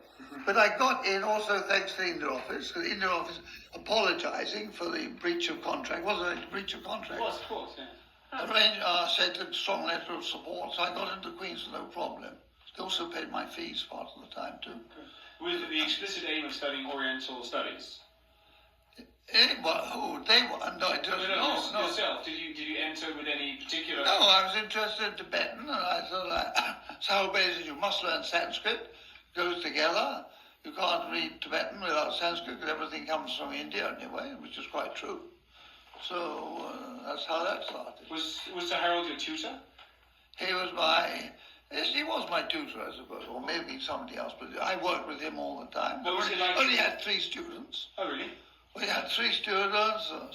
But I got in also thanks to the India office. The India office apologising for the breach of contract. Wasn't it a breach of contract? It was, of course, yeah. Sent a strong letter of support, so I got into Queen's with no problem. They also paid my fees part of the time too. With the explicit aim of studying Oriental studies? Who they were? No, no. Yourself. Did you enter with any particular... No, I was interested in Tibetan, and I thought, so basically you must learn Sanskrit. It goes together. You can't read Tibetan without Sanskrit because everything comes from India anyway, which is quite true. So that's how that started. Was Sir Harold your tutor? He was my tutor, I suppose, or maybe somebody else, but I worked with him all the time. What was he like? Only had 3 students. Oh, really? We had 3 students, a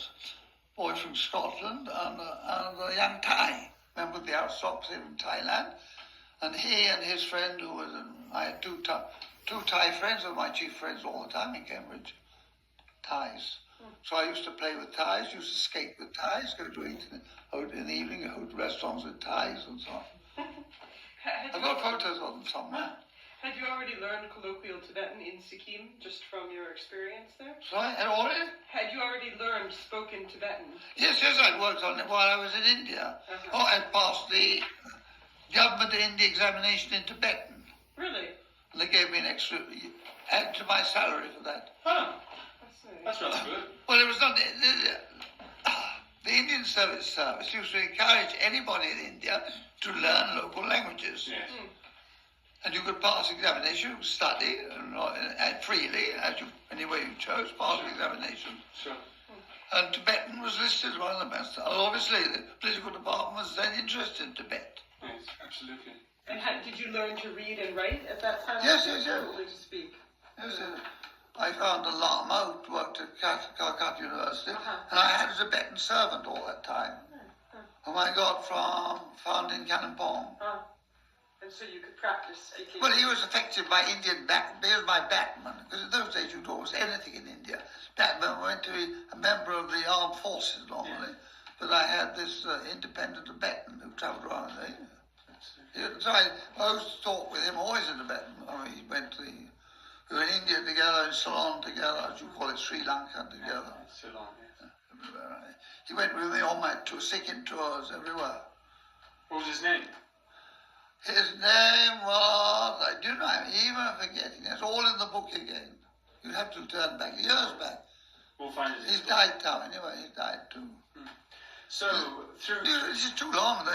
boy from Scotland and a young Thai, member of the Outstocks here in Thailand. And he and his friend, I had two Thai friends, were my chief friends all the time in Cambridge, Thais. So I used to play with Thais, used to skate with Thais, go to eat in the evening, go to restaurants with Thais and so on. I've got photos of them somewhere. Had you already learned colloquial Tibetan in Sikkim, just from your experience there? Sorry, and already? Had you already learned spoken Tibetan? Yes, I'd worked on it while I was in India. Oh, I passed the government India examination in Tibetan. Really? And they gave me an extra, add to my salary for that. Huh. That's That's rather good. Well, it was not, the Indian Service used to encourage anybody in India to learn local languages. Yes. And you could pass examination, you could study freely, any way you chose, pass the examination. Sure. And Tibetan was listed as one of the best. Obviously, the political department was then interested in Tibet. Yes, absolutely. And did you learn to read and write at that time? Yes. Or only to speak? Yes, I found a Lama who worked at Calcutta University, Uh-huh. and I had a Tibetan servant all that time, whom I got found in Kalimpong. And so you could practice speaking. Well, he was affected by Indian he was my batman, because in those days you could always anything in India. Batman went to be a member of the armed forces normally, but I had this independent Tibetan who travelled around with me. So I always talked with him, always in Tibetan. I mean, we were in India together, in Ceylon together, as you call it, Sri Lanka together. Ceylon, yes. He went with me on my Sikkim tours everywhere. What was his name? His name was, I do not even forgetting, it's all in the book again. You have to turn back, years back. We'll find it. He's died now, anyway, he died too. So, through... This is too long, though.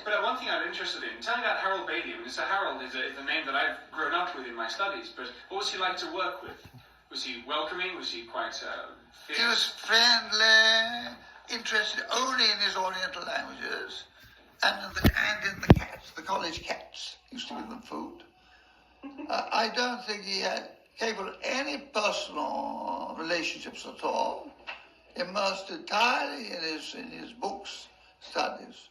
But one thing I'm interested in, tell me about Harold Bailey. I mean, so Harold is the name that I've grown up with in my studies, but what was he like to work with? Was he welcoming? Was he quite He fierce? was friendly, interested only in his Oriental languages, and in the cats, the college cats. He used to give them food. I don't think he had capable of any personal relationships at all. Immersed entirely in his books, studies.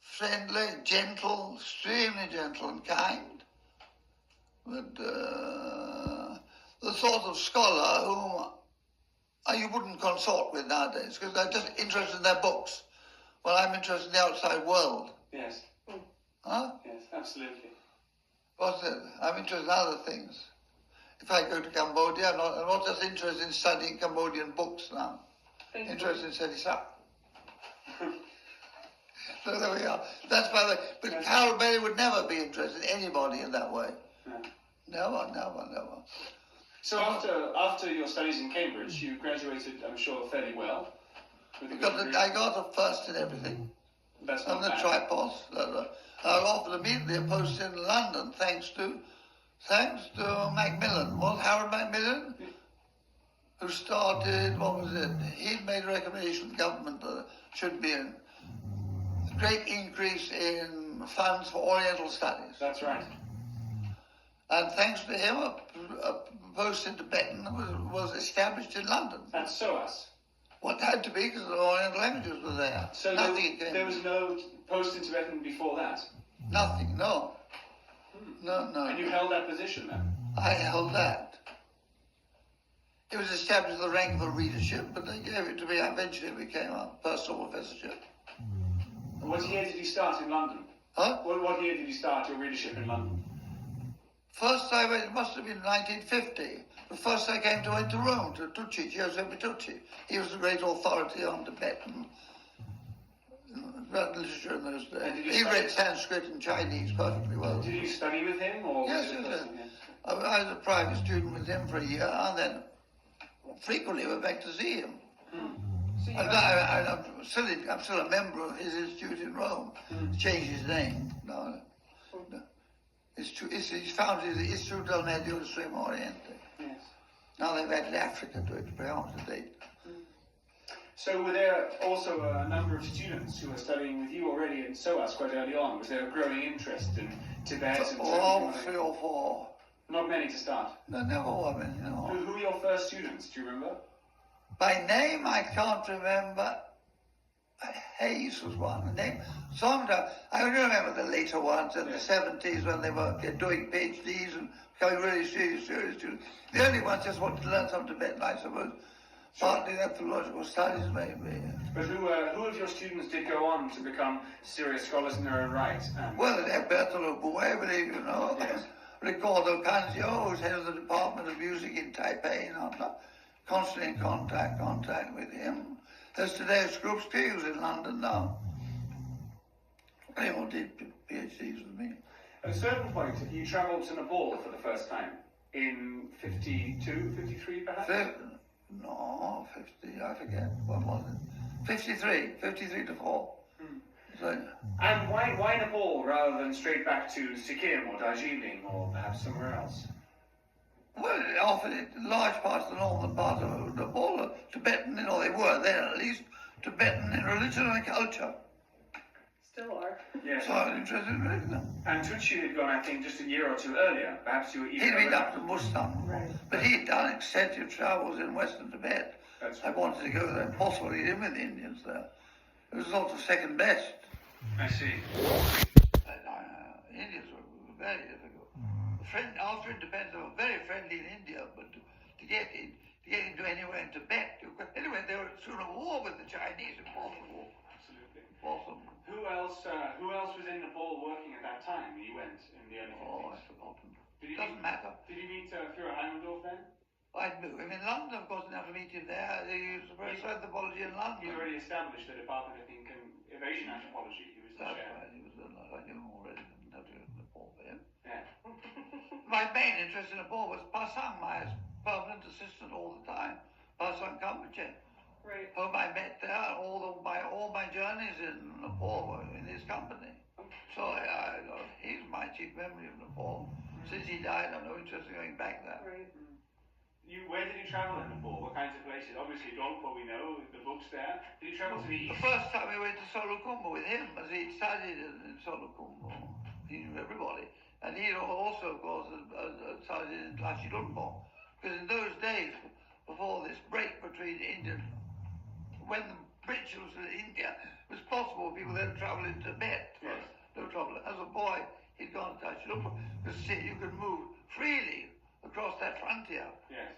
Friendly, gentle, extremely gentle and kind. But the sort of scholar whom you wouldn't consort with nowadays because they're just interested in their books. Well, I'm interested in the outside world. Yes. Huh? Yes, absolutely. What's it? I'm interested in other things. If I go to Cambodia, I'm not just interested in studying Cambodian books now. Interested in setting up. So there we are. That's by the way. But Harold Bailey would never be interested in anybody in that way. No. Never. So after your studies in Cambridge, you graduated, I'm sure, fairly well. With a good degree. I got a first in everything. That's On not the bad. tripos. I was offered immediately a post in London thanks to Macmillan. Was Harold Macmillan? Who started, what was it? He made a recommendation to the government that there should be a great increase in funds for Oriental studies. That's right. And thanks to him, a post in Tibetan was established in London. At SOAS. What had to be because the Oriental languages were there. So Nothing there was no post in Tibetan before that? Nothing, no. No. And you held that position then? I held that. It was established the rank of a readership, but they gave it to me. Eventually it became a personal professorship. And what year did you start in London? Huh? What year did you start your readership in London? First I went, it must have been 1950. The first I came to went to Rome, to Tucci, Giuseppe Tucci. He was the great authority on Tibetan literature in those days. He read Sanskrit and Chinese perfectly well. Did you study with him? Or Yes. I was a private student with him for a year, and then frequently went back to see him. So you I'm still a member of his institute in Rome. He changed his name. No. He's founded the Istituto del Medio Estremo Oriente. Yes. Now they've added Africa to it to bring on to date. So were there also a number of students who were studying with you already in SOAS quite early on? Was there a growing interest in Tibet? And Oh, 3 or 4. Not many to start. No, never were many, no. Who were your first students? Do you remember? By name, I can't remember. Hayes was one. Sometimes I only remember the later ones in the 70s when they were doing PhDs and becoming really serious students. The only ones just wanted to learn some Tibetan, I suppose. Partly ethnological studies, maybe. But who of your students did go on to become serious scholars in their own right? Well, Bertolo Buebri, you know. Yes. Ricardo Canzio, who's head of the Department of Music in Taipei, and I'm constantly in contact with him. There's today's groups who's in London now. They all did PhDs with me. At a certain point, you travelled to Nepal for the first time in 52, 53 perhaps? No, 50, I forget. What was it? 53 to 4. So, And why Nepal rather than straight back to Sikkim or Darjeeling or perhaps somewhere else? well, it offered it large parts of the northern part of Nepal, Tibetan, they were then at least, Tibetan in religion and culture. still are. Yes. So I was interested in reading them. And Tucci had gone, I think, just a year or two earlier. Perhaps you were even... He'd been up to Mustam, Right. but he'd done extensive travels in western Tibet. That's I right. wanted to go there, possibly live with the Indians there. It was sort of second best. I see. Indians were very difficult. After independence, they were very friendly in India, but to get into anywhere in Tibet, anyway, they were soon at war with the Chinese, impossible. Absolutely. Impossible. Who else was in Nepal working at that time when you went in the early 50s? Oh, I've forgotten. Did you Doesn't matter. Did you meet Führer Heimadorf then? I knew him in London, of course, never meet him there. He was a professor of anthropology in London. He'd already established the department, I think, in Evasion Anthropology. He was the That's chair. right, I knew him already. Didn't have to go to Nepal for him. Yeah. My main interest in Nepal was Pasang, my permanent assistant all the time. Pasang Kambache, Right. whom I met there. All my journeys in Nepal were in his company. So he's my chief memory of Nepal. Since he died, I'm no interest in going back there. Right. Where did you travel in Nepal? What kinds of places? Obviously, Dolpo, we know, the books there. Did you travel to the The east? first time we went to Solukhumbu with him, as he studied in Solukhumbu. He knew everybody. And he also, of course, studied in Lachidunpo. Because in those days, before this break between India, when the British was in India, it was possible people then travel in Tibet. Yes. No trouble. As a boy, he'd gone to Lachidunpo. Because see, you could move freely across that frontier. Yes.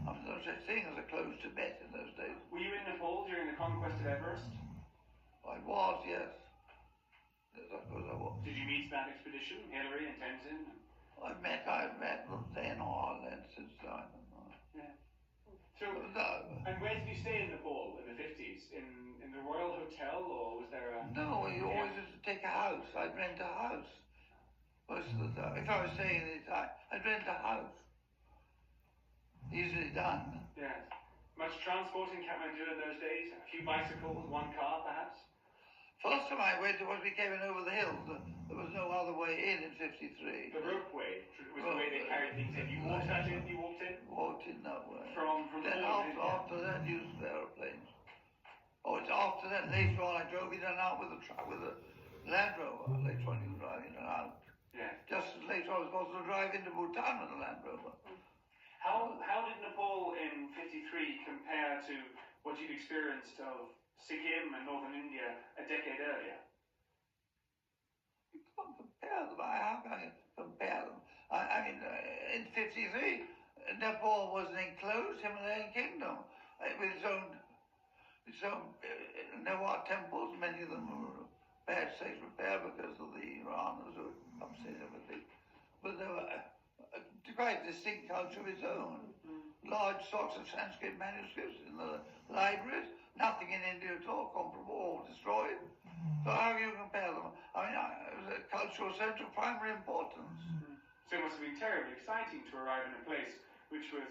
There was no such thing as a closed Tibet in those days. Were you in Nepal during the conquest of Everest? I was, yes. Yes, I suppose I was. Did you meet that expedition, Hillary and Tenzin? I've met them then or then since then. Yeah. So, No, and where did you stay in Nepal in the 50s? In the Royal Hotel, or was there a... no, you always used to take a house. I'd rent a house. Most of the time. If I was staying in the time, I'd rent a house. Easily done. Yes. Much transport in Kathmandu in those days? A few bicycles, one car, perhaps? First time I went, it was we came in over the hills. There was no other way in 53. The ropeway was the way they carried things in. You walked that in? You walked in? Walked in that way. From Then Nepal, after that, used aeroplanes. Oh, it's after that. Later on, I drove in and out with a Land Rover. Later on, you were driving in and out. Yeah. Just as later on, I was supposed to drive into Bhutan with a Land Rover. How did Nepal in 53 compare to what you'd experienced of Sikkim and northern India a decade earlier? You can't compare them. How can I compare them? I mean, in 53, Nepal was an enclosed Himalayan kingdom with its own. There were temples, many of them were bad state repair because of the Iraners who upset everything. But there were quite distinct culture of its own. Large stocks of Sanskrit manuscripts in the libraries, nothing in India at all comparable or destroyed. So how do you compare them? I mean, it was a cultural center of primary importance. So it must have been terribly exciting to arrive in a place which was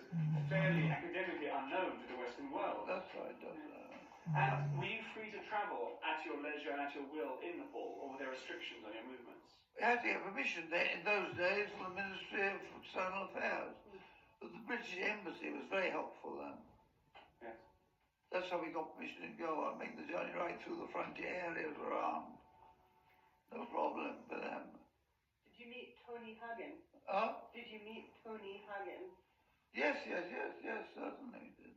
fairly academically unknown to the Western world. That's right. And were you free to travel at your leisure and at your will in Nepal, or were there restrictions on your movements? We had to get permission in those days from the Ministry of External Affairs. But the British Embassy was very helpful then. Yes. That's how we got permission to go and make the journey right through the frontier areas around. No problem for them. Did you meet Tony Hagen? Did you meet Tony Hagen? Yes, certainly we did.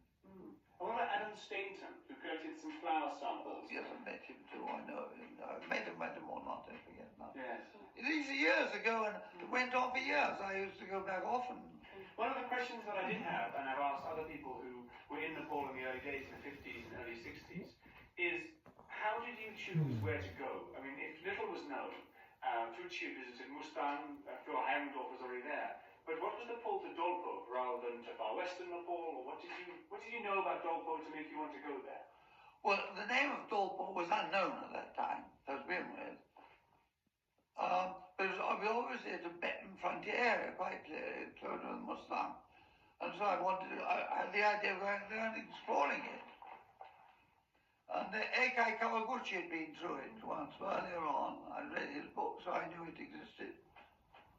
And what about Adam Stainton, who collected some flower samples? Yes, I met him too, I know him. I met him or not, I forget now. Yes. These are years ago, and it went on for years. I used to go back often. One of the questions that I did have, and I've asked other people who were in Nepal in the early days, in the 50s and early 60s, is how did you choose where to go? I mean, if little was known, Tucci visited Mustan, Phil Heimdorf was already there. But what was the pull to Dolpo rather than to far western Nepal? Or what did you know about Dolpo to make you want to go there? Well, the name of Dolpo was unknown at that time, to begin with. But it was obviously a Tibetan frontier area, quite clearly, close to the Mustang. And so I had the idea of going there and exploring it. And Eikai Kawaguchi had been through it once earlier on. I read his book, so I knew it existed.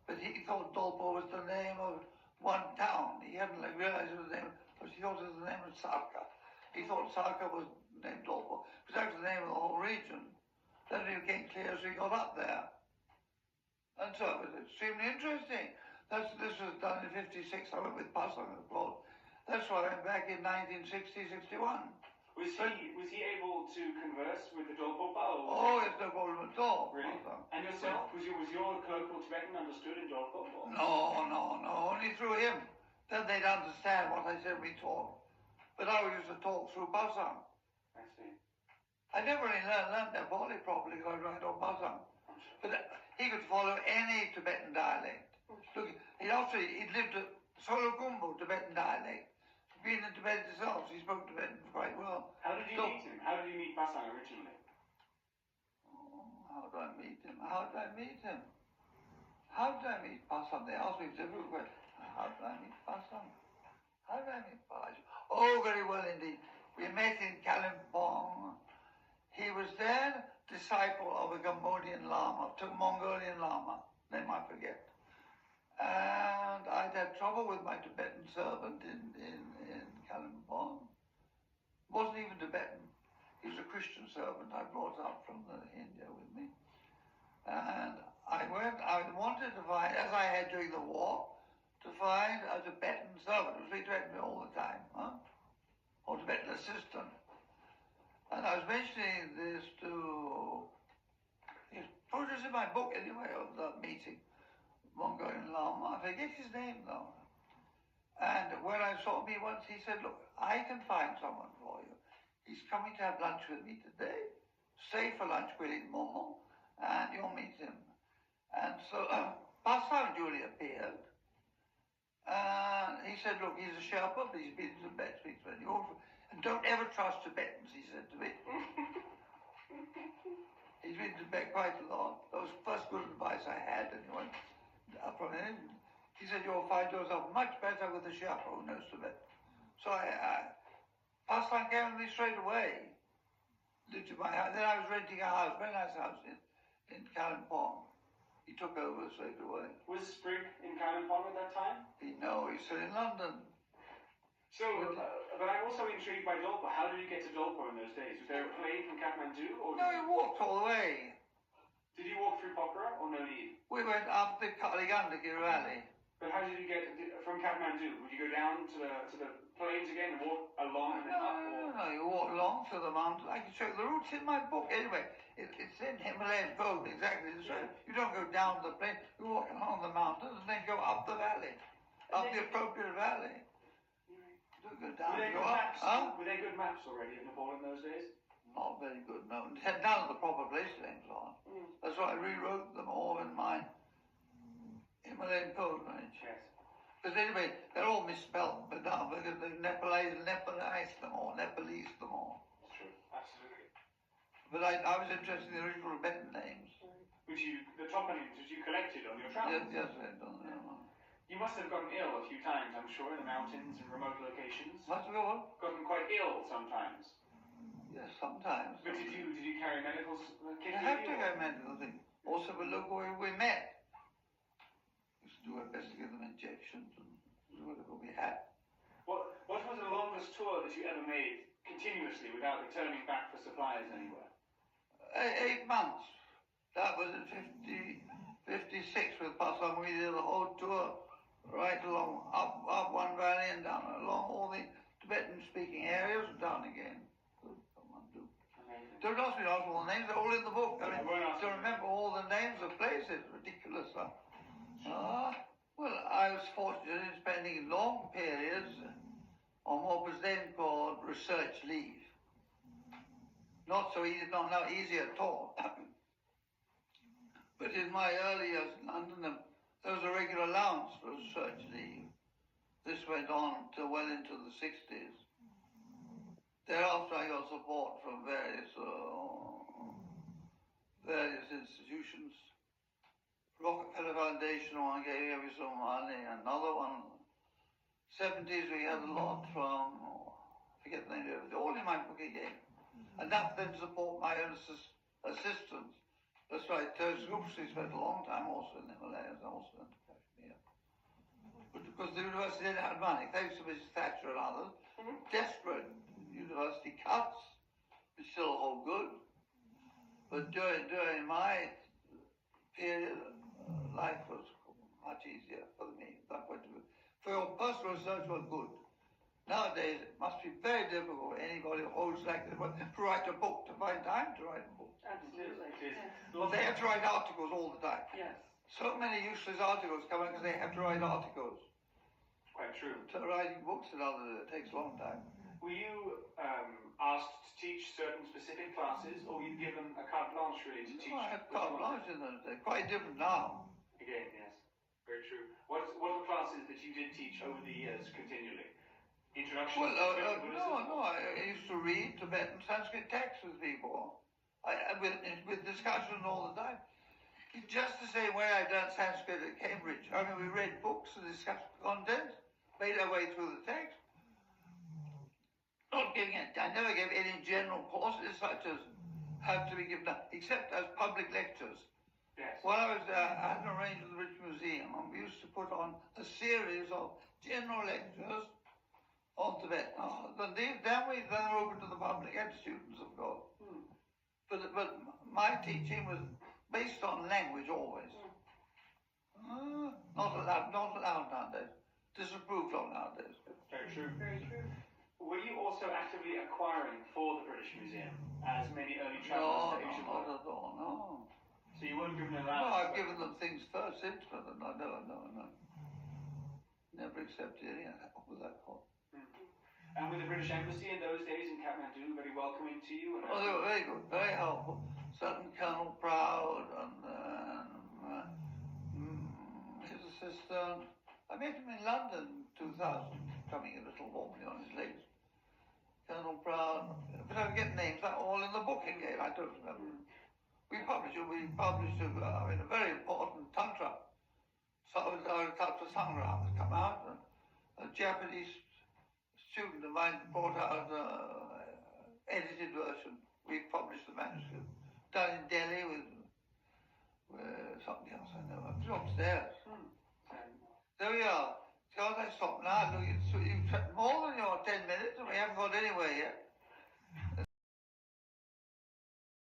But he thought Dolpo was the name of one town. He hadn't realized it was the name, because he thought it was the name of Sarka. He thought Sarka was named Dolpo. It was actually the name of the whole region. Then it became clear as we got up there. And so it was extremely interesting. This was done in 56. I went with Pasang, of course. That's why I went back in 1960, 61. Was he able to converse with the Dolpo Pao? Oh, it's no problem at all. Really? Pasang. And yourself? Was your colloquial Tibetan understood in Dolpo? No, only through him. Then they'd understand what I said we talked. But I used to talk through Pasang. I see. I never really learned Nepali properly because I write on Pasang. But he could follow any Tibetan dialect. Look, he'd lived at Solukhumbu, Tibetan dialect. Being in Tibet itself, he spoke Tibetan quite well. How did you meet him? How did you meet Pasang originally? How did I meet him? How did I meet Pasang? They asked me different questions. How did I meet Pasang? How did I meet Pasang? Oh, very well indeed. We met in Kalimpong. He was then disciple of a Cambodian Lama, Mongolian Lama, name I forget. And I'd had trouble with my Tibetan servant in Kalimpong. Wasn't even Tibetan. He was a Christian servant I brought up from India with me. And I wanted to find, as I had during the war, to find a Tibetan servant who speak Tibetan all the time, or Tibetan assistant. And I was mentioning this to, he put this in my book anyway, of the meeting, Mongolian Lama. I forget his name though. And when I saw me once, he said, look, I can find someone for you. He's coming to have lunch with me today. Stay for lunch with him, Momo, and you'll meet him. And so Pastor Julie appeared. He said, look, he's a Sherpa, but he's been to Tibet, speaks very well. And don't ever trust Tibetans, he said to me. He's been to Tibet quite a lot. That was the first good advice I had anyway, from him. He said, you'll find yourself much better with a Sherpa who knows Tibet. So Pastor came with me straight away. Lived in my house. Then I was renting a house, very nice house in Kalimpong. He took over straight away. Was Sprigg in Kalimpong at that time? No, he's still in London. So, but I'm also intrigued by Dolpo. How did you get to Dolpo in those days? Was there a plane from Kathmandu? Or No, he walked all the way. Did you walk through Pokhara or no need? We went up the Kaligandaki Valley. But how did you get from Kathmandu? Would you go down to the plains again and walk along and then up? No, you walk along to the mountain. I can show you the route's in my book anyway. It's in Himalayan code, exactly the same. You don't go down the plain, you walk along the mountain and then go up the valley, up the appropriate valley. You don't go down, Were they go good up. maps? Huh? Were they good maps already of Nepal in those days? Not very good, no. It had none of the proper place names on. That's why I rewrote them all in my Himalayan code range. Yes. Because anyway, they're all misspelled, but now because the Nepalese them all. That's true. Absolutely. But I was interested in the original Tibetan names. The toponyms which you collected on your travels? Yes, I don't know. You must have gotten ill a few times, I'm sure, in the mountains and remote locations. Must have gone? Gotten quite ill sometimes. Yes, sometimes. But did you carry medical kit? You have to go medical thing. Also, we look where we met. We used to do our best to give them injections and do whatever we had. What was the longest tour that you ever made continuously without returning back for supplies anywhere? 8 months. That was in 56 with Pasang. We did the whole tour right along, up one valley and down along all the Tibetan-speaking areas and down again. Don't ask me to ask all the names, they're all in the book. I mean, to remember all the names of places, ridiculous stuff. Well, I was fortunate in spending long periods on what was then called research leave. Not so easy, not easy at all. But in my early years in London, there was a regular allowance for research leave. This went on till well into the 60s. Thereafter, I got support from various institutions. Rockefeller Foundation one gave me some money, another one. 70s we had a lot from, I forget the name of it, all in my book again. Enough then to support my own assistants. That's right, Tibetologist spent a long time also in the Himalayas, also in Kashmir. But because the university didn't have money, thanks to Mrs. Thatcher and others, desperate university cuts, but still all good. But during my period, life was much easier for me. For your personal research was good. Nowadays, it must be very difficult for anybody who holds like this to write a book, to find time to write a book. Absolutely. They have to write articles all the time. Yes. So many useless articles come in because they have to write articles. Quite true. So writing books and others, it takes a long time. Were you asked to teach certain specific classes, or were you given a carte blanche really to teach? I have carte blanche in those days. Quite different now. Again, yes. Very true. What were classes that you did teach over the years continually? Introduction Well, to Tibetan Buddhism? no, I used to read Tibetan Sanskrit texts with people. With discussions all the time. Just the same way I've done Sanskrit at Cambridge. I mean, we read books and discussed content, made our way through the text. Not giving it, I never gave any general courses such as have to be given, except as public lectures. Yes. While I was there, I had an arrangement with the British Museum, and we used to put on a series of general lectures on Tibet. Now, then they're open to the public and students, of course. But my teaching was based on language always. Not allowed nowadays. Disapproved of nowadays. Very true. Very true. Were you also actively acquiring for the British Museum, as many early No, travellers to Asia not were? at all, no. So you weren't given No, allowance? I've given them things first, since, but no. Never accepted any of that. What was that for? And with the British Embassy in those days in Kathmandu, very welcoming to you? And Oh, they were very good, very helpful. Certain Colonel Proud and his assistant. I met him in London in 2000, coming a little wobbly on his legs. Colonel Proud. But I forget names, they're all in the book again, I don't remember. We published a very important Tantra. Tantra Sangra has come out, and a Japanese student of mine brought out an edited version. We published the manuscript down in Delhi with something else I know. It's upstairs. There we are. God, I stop now. Look, you threatened